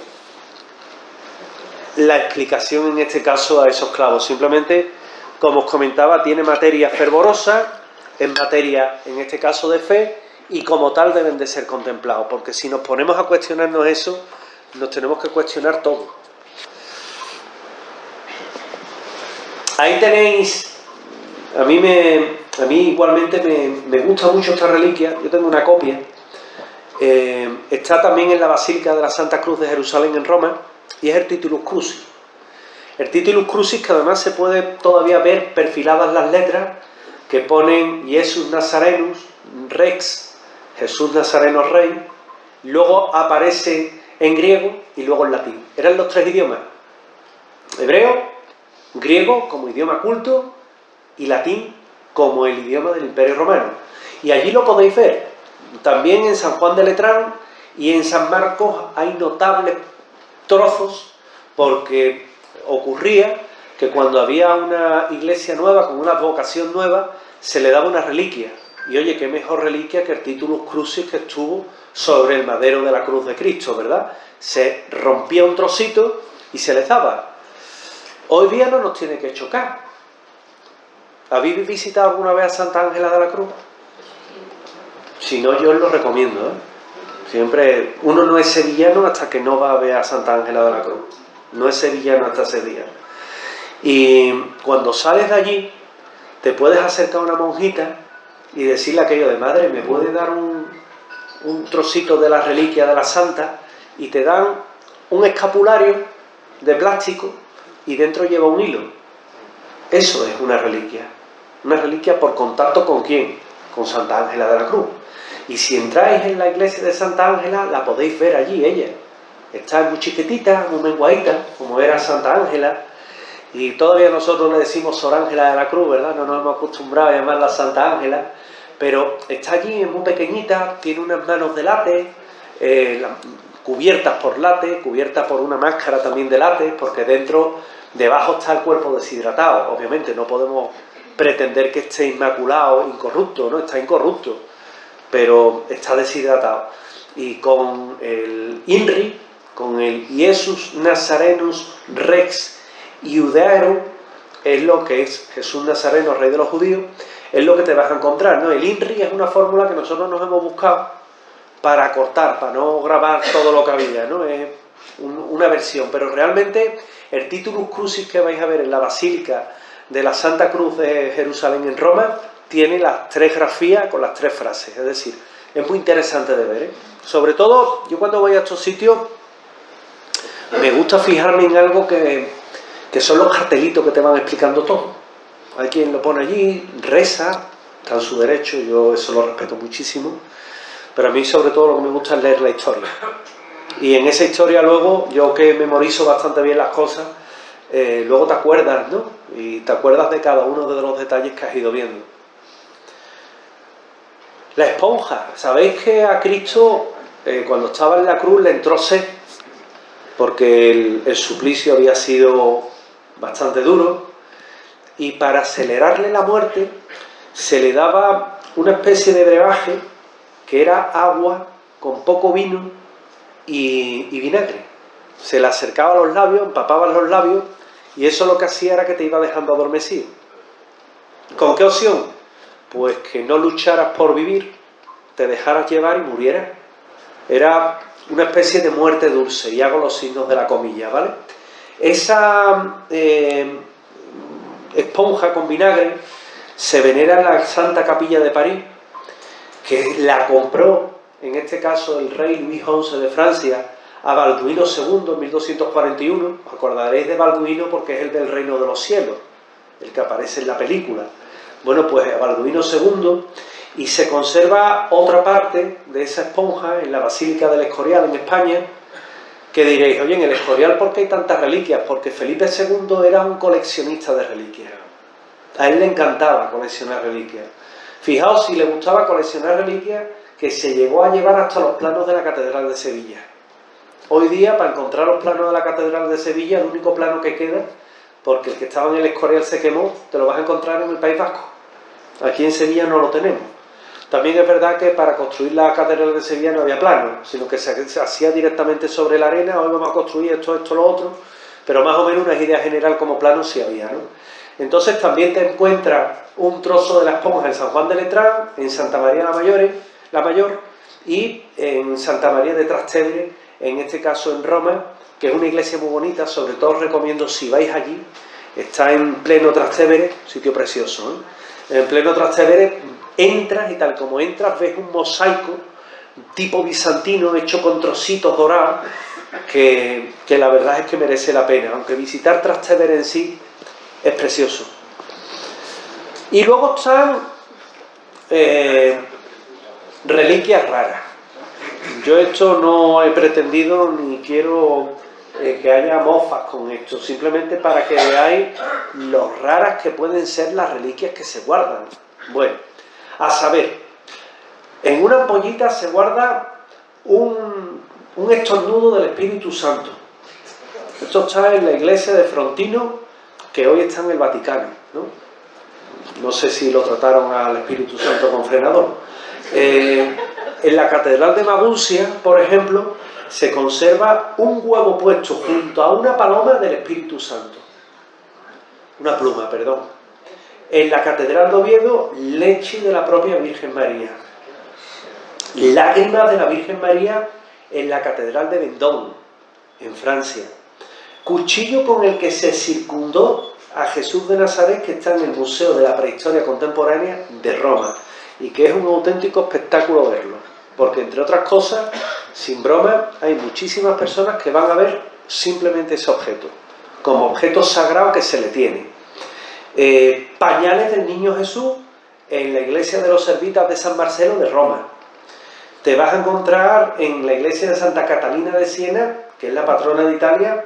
la explicación en este caso a esos clavos. Simplemente, como os comentaba, tiene materia fervorosa, es materia, en este caso, de fe, y como tal deben de ser contemplados, porque si nos ponemos a cuestionarnos eso, nos tenemos que cuestionar todo. Ahí tenéis, a mí igualmente me gusta mucho esta reliquia, yo tengo una copia, está también en la Basílica de la Santa Cruz de Jerusalén en Roma, y es el Titulus Crucis. El Titulus Crucis, que además se puede todavía ver perfiladas las letras que ponen Jesus Nazarenus Rex, Jesús Nazareno Rey, luego aparece en griego y luego en latín. Eran los 3 idiomas: hebreo, griego como idioma culto y latín como el idioma del Imperio Romano. Y allí lo podéis ver. También en San Juan de Letrán y en San Marcos hay notables trozos, porque ocurría que cuando había una iglesia nueva, con una vocación nueva, se le daba una reliquia. Y oye, qué mejor reliquia que el Titulus Crucis que estuvo sobre el madero de la cruz de Cristo, ¿verdad? Se rompía un trocito y se les daba. Hoy día no nos tiene que chocar. ¿Habéis visitado alguna vez a Santa Ángela de la Cruz? Si no, yo os lo recomiendo, ¿eh? Siempre, uno no es sevillano hasta que no va a ver a Santa Ángela de la Cruz. No es sevillano hasta ese día. Y cuando sales de allí, te puedes acercar a una monjita y decirle aquello de: madre, ¿me puede dar un trocito de la reliquia de la santa? Y te dan un escapulario de plástico y dentro lleva un hilo. Eso es una reliquia. Una reliquia por contacto ¿con quién? Con Santa Ángela de la Cruz. Y si entráis en la iglesia de Santa Ángela, la podéis ver allí, ella. Está muy chiquitita, muy menguadita, como era Santa Ángela. Y todavía nosotros le decimos Sor Ángela de la Cruz, ¿verdad? No nos hemos acostumbrado a llamarla Santa Ángela. Pero está allí, es muy pequeñita, tiene unas manos de látex, cubiertas por látex, cubiertas por una máscara también de látex, porque debajo está el cuerpo deshidratado. Obviamente no podemos pretender que esté inmaculado, incorrupto, ¿no? Está incorrupto, pero está deshidratado. Y con el INRI, con el Iesus Nazarenus Rex Iudaeum, es lo que es Jesús Nazareno, Rey de los Judíos, es lo que te vas a encontrar, ¿no? El INRI es una fórmula que nosotros nos hemos buscado para cortar, para no grabar todo lo que había, ¿no? Es una versión, pero realmente el Titulus Crucis que vais a ver en la Basílica de la Santa Cruz de Jerusalén en Roma tiene las 3 grafías con las 3 frases, es decir, es muy interesante de ver, ¿eh? Sobre todo, yo cuando voy a estos sitios me gusta fijarme en algo que son los cartelitos que te van explicando todo. Hay quien lo pone allí, reza, está en su derecho, yo eso lo respeto muchísimo, pero a mí sobre todo lo que me gusta es leer la historia. Y en esa historia luego, yo que memorizo bastante bien las cosas, luego te acuerdas, ¿no? Y te acuerdas de cada uno de los detalles que has ido viendo. La esponja. ¿Sabéis que a Cristo, cuando estaba en la cruz, le entró sed? Porque el suplicio había sido bastante duro. Y para acelerarle la muerte, se le daba una especie de brebaje que era agua con poco vino y vinagre. Se le acercaba a los labios, empapaba los labios, y eso lo que hacía era que te iba dejando adormecido. ¿Con qué opción? Pues que no lucharas por vivir, te dejaras llevar y murieras. Era una especie de muerte dulce, y hago los signos de la comilla, ¿vale? Esa esponja con vinagre se venera en la Santa Capilla de París, que la compró, en este caso, el rey Luis XI de Francia, a Balduino II en 1241. Os acordaréis de Balduino porque es el del Reino de los Cielos, el que aparece en la película. Bueno, pues a Balduino II, y se conserva otra parte de esa esponja en la Basílica del Escorial en España, que diréis: oye, en el Escorial, ¿por qué hay tantas reliquias? Porque Felipe II era un coleccionista de reliquias. A él le encantaba coleccionar reliquias. Fijaos, si le gustaba coleccionar reliquias, que se llegó a llevar hasta los planos de la Catedral de Sevilla. Hoy día, para encontrar los planos de la Catedral de Sevilla, el único plano que queda, porque el que estaba en el Escorial se quemó, te lo vas a encontrar en el País Vasco. Aquí en Sevilla no lo tenemos. También es verdad que para construir la Catedral de Sevilla no había plano, sino que se hacía directamente sobre la arena. Hoy vamos a construir esto, lo otro, pero más o menos una idea general como plano sí había, ¿no? Entonces también te encuentras un trozo de la esponja en San Juan de Letrán, en Santa María la Mayor, y en Santa María de Trastevere, en este caso en Roma, que es una iglesia muy bonita. Sobre todo os recomiendo, si vais allí, está en pleno Trastevere, sitio precioso, ¿eh? En pleno Trastevere entras y tal como entras ves un mosaico tipo bizantino hecho con trocitos dorados que la verdad es que merece la pena, aunque visitar Trastevere en sí es precioso. Y luego están reliquias raras. Yo esto no he pretendido ni quiero que haya mofas con esto, simplemente para que veáis lo raras que pueden ser las reliquias que se guardan. Bueno, a saber, en una ampollita se guarda un estornudo del Espíritu Santo. Esto está en la iglesia de Frontino, que hoy está en el Vaticano, ¿no? No sé si lo trataron al Espíritu Santo con frenador. En la Catedral de Maguncia, por ejemplo, se conserva un huevo puesto junto a una paloma del Espíritu Santo. Una pluma, perdón. En la Catedral de Oviedo, leche de la propia Virgen María. Lágrimas de la Virgen María en la Catedral de Vendôme, en Francia. Cuchillo con el que se circundó a Jesús de Nazaret, que está en el Museo de la Prehistoria Contemporánea de Roma, y que es un auténtico espectáculo verlo, porque entre otras cosas, sin broma, hay muchísimas personas que van a ver simplemente ese objeto, como objeto sagrado que se le tiene. Pañales del Niño Jesús en la iglesia de los Servitas de San Marcelo de Roma. Te vas a encontrar en la iglesia de Santa Catalina de Siena, que es la patrona de Italia.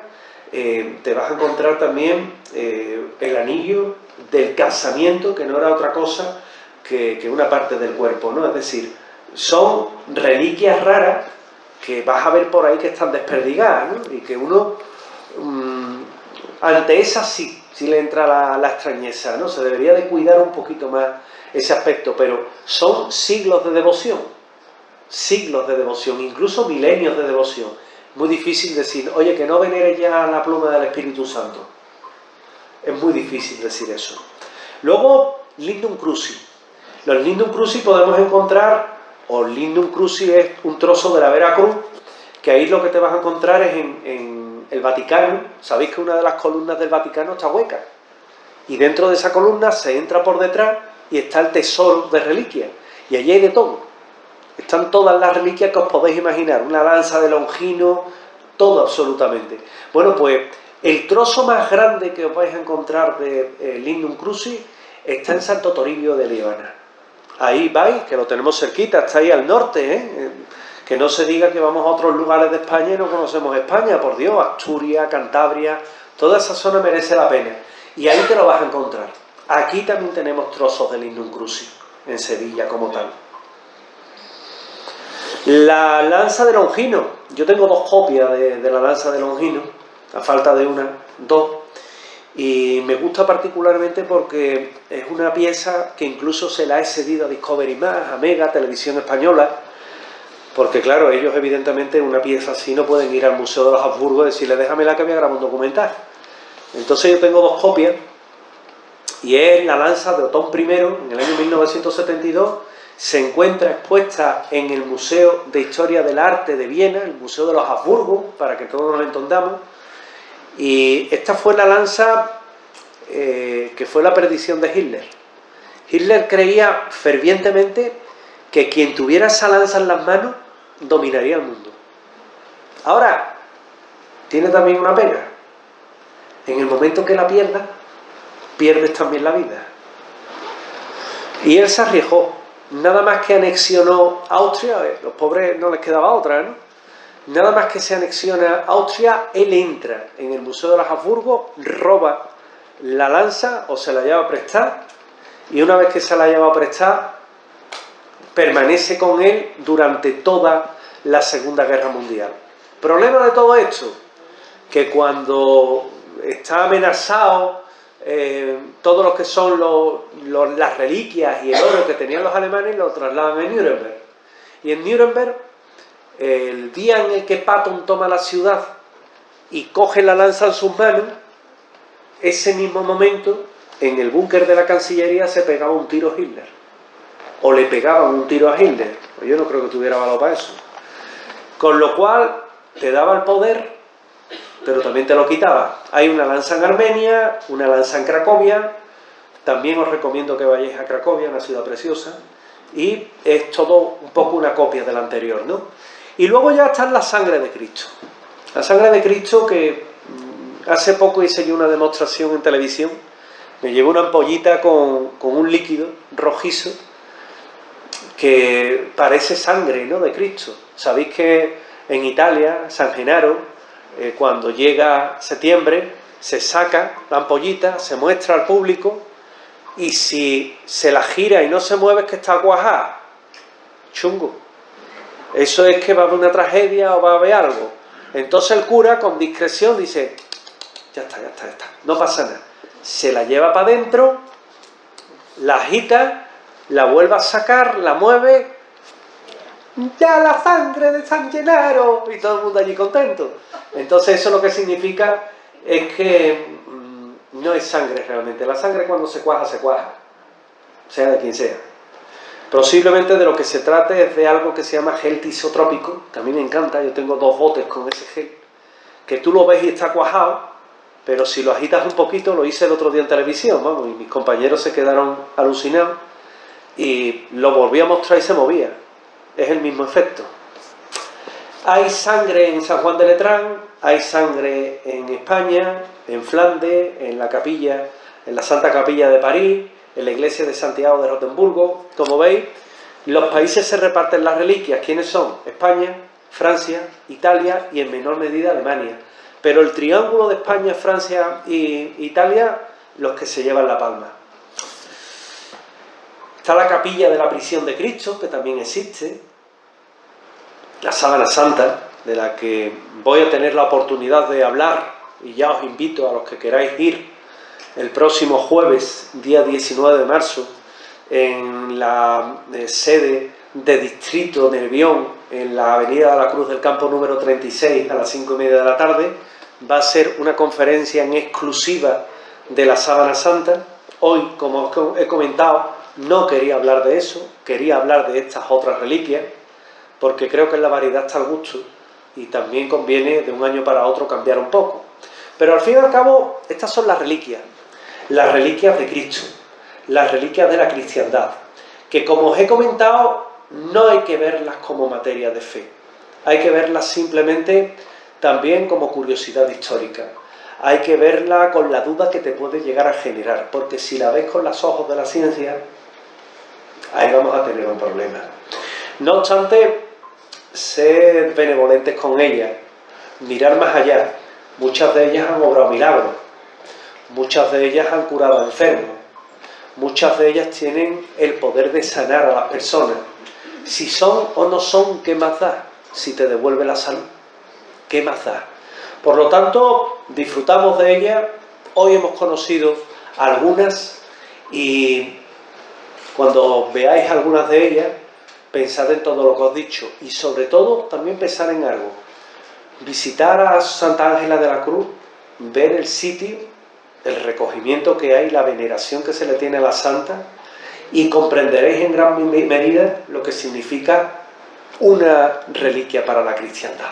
Te vas a encontrar también el anillo del casamiento, que no era otra cosa que una parte del cuerpo, ¿no? Es decir, son reliquias raras que vas a ver por ahí que están desperdigadas, ¿no? Y que uno, ante esas sí le entra la extrañeza, ¿no? Se debería de cuidar un poquito más ese aspecto, pero son siglos de devoción, incluso milenios de devoción. Muy difícil decir, oye, que no venere ya la pluma del Espíritu Santo. Es muy difícil decir eso. Luego, Lignum Crucis. Los Lignum Crucis podemos encontrar, o Lignum Crucis es un trozo de la Vera Cruz, que ahí lo que te vas a encontrar es en el Vaticano. Sabéis que una de las columnas del Vaticano está hueca. Y dentro de esa columna se entra por detrás y está el tesoro de reliquias. Y allí hay de todo. Están todas las reliquias que os podéis imaginar, una lanza de Longino, todo absolutamente. Bueno, pues el trozo más grande que os vais a encontrar de Lignum Crucis está en Santo Toribio de Liébana. Ahí vais, que lo tenemos cerquita, está ahí al norte, ¿eh? Que no se diga que vamos a otros lugares de España y no conocemos España, por Dios, Asturias, Cantabria, toda esa zona merece la pena. Y ahí te lo vas a encontrar. Aquí también tenemos trozos de Lignum Crucis, en Sevilla como tal. La lanza de Longino. Yo tengo 2 copias de la lanza de Longino, a falta de una, 2. Y me gusta particularmente porque es una pieza que incluso se la he cedido a Discovery+, a Mega, Televisión Española, porque claro, ellos evidentemente una pieza así no pueden ir al Museo de los Habsburgo y decirle, déjame la que voy a grabar un documental. Entonces yo tengo 2 copias, y es la lanza de Otón I, en el año 1972, se encuentra expuesta en el Museo de Historia del Arte de Viena, el Museo de los Habsburgo, para que todos nos entendamos. Y esta fue la lanza que fue la perdición de Hitler. Hitler creía fervientemente que quien tuviera esa lanza en las manos dominaría el mundo. Ahora, tiene también una pena. En el momento que la pierdas, pierdes también la vida. Y él se arriesgó. Nada más que anexionó Austria, los pobres no les quedaba otra, ¿no? Nada más que se anexiona Austria, él entra en el Museo de los Habsburgo, roba la lanza o se la lleva a prestar, y una vez que se la lleva a prestar, permanece con él durante toda la Segunda Guerra Mundial. Problema de todo esto, que cuando está amenazado todos los que son las reliquias y el oro que tenían los alemanes, lo trasladan a Nuremberg. Y en Nuremberg, el día en el que Patton toma la ciudad y coge la lanza en sus manos, ese mismo momento, en el búnker de la Cancillería se pegaba un tiro a Hitler. O le pegaban un tiro a Hitler. Yo no creo que tuviera valor para eso. Con lo cual, te daba el poder, pero también te lo quitaba. Hay una lanza en Armenia, una lanza en Cracovia. También os recomiendo que vayáis a Cracovia, una ciudad preciosa. Y es todo un poco una copia de la anterior, ¿no? Y luego ya está la sangre de Cristo. La sangre de Cristo que hace poco hice yo una demostración en televisión. Me llevé una ampollita con un líquido rojizo que parece sangre, ¿no?, de Cristo. Sabéis que en Italia, San Genaro, cuando llega septiembre, se saca la ampollita, se muestra al público, y si se la gira y no se mueve es que está cuajada. Chungo. Eso es que va a haber una tragedia o va a haber algo. Entonces el cura, con discreción, dice, ya está, no pasa nada. Se la lleva para adentro, la agita, la vuelve a sacar, la mueve, ya la sangre de San Gennaro, y todo el mundo allí contento. Entonces eso lo que significa es que no es sangre realmente. La sangre cuando se cuaja, sea de quien sea. Posiblemente de lo que se trate es de algo que se llama gel tisotrópico, que a mí me encanta. Yo tengo 2 botes con ese gel, que tú lo ves y está cuajado, pero si lo agitas un poquito, lo hice el otro día en televisión, vamos, y mis compañeros se quedaron alucinados, y lo volví a mostrar y se movía. Es el mismo efecto. Hay sangre en San Juan de Letrán, hay sangre en España, en Flandes, en la capilla, en la Santa Capilla de París, en la iglesia de Santiago de Rotemburgo. Como veis, los países se reparten las reliquias. ¿Quiénes son? España, Francia, Italia y en menor medida Alemania. Pero el triángulo de España, Francia e Italia, los que se llevan la palma. Está la capilla de la prisión de Cristo, que también existe. La sábana santa, de la que voy a tener la oportunidad de hablar, y ya os invito a los que queráis ir el próximo jueves, día 19 de marzo, en la sede de Distrito Nervión, en la Avenida de la Cruz del Campo número 36, a las 5:30 de la tarde. Va a ser una conferencia en exclusiva de la sábana santa. Hoy, como os he comentado, no quería hablar de eso, quería hablar de estas otras reliquias, porque creo que en la variedad está al gusto y también conviene de un año para otro cambiar un poco. Pero al fin y al cabo, estas son las reliquias de Cristo, las reliquias de la cristiandad, que como os he comentado, no hay que verlas como materia de fe, hay que verlas simplemente también como curiosidad histórica, hay que verla con la duda que te puede llegar a generar, porque si la ves con los ojos de la ciencia, ahí vamos a tener un problema. No obstante, ser benevolentes con ellas, mirar más allá. Muchas de ellas han obrado milagros, muchas de ellas han curado a enfermos, muchas de ellas tienen el poder de sanar a las personas. Si son o no son, ¿qué más da? Si te devuelve la salud, ¿qué más da? Por lo tanto, disfrutamos de ellas. Hoy hemos conocido algunas y cuando veáis algunas de ellas, pensad en todo lo que os he dicho y sobre todo también pensar en algo. Visitar a Santa Ángela de la Cruz, ver el sitio, el recogimiento que hay, la veneración que se le tiene a la santa, y comprenderéis en gran medida lo que significa una reliquia para la cristiandad.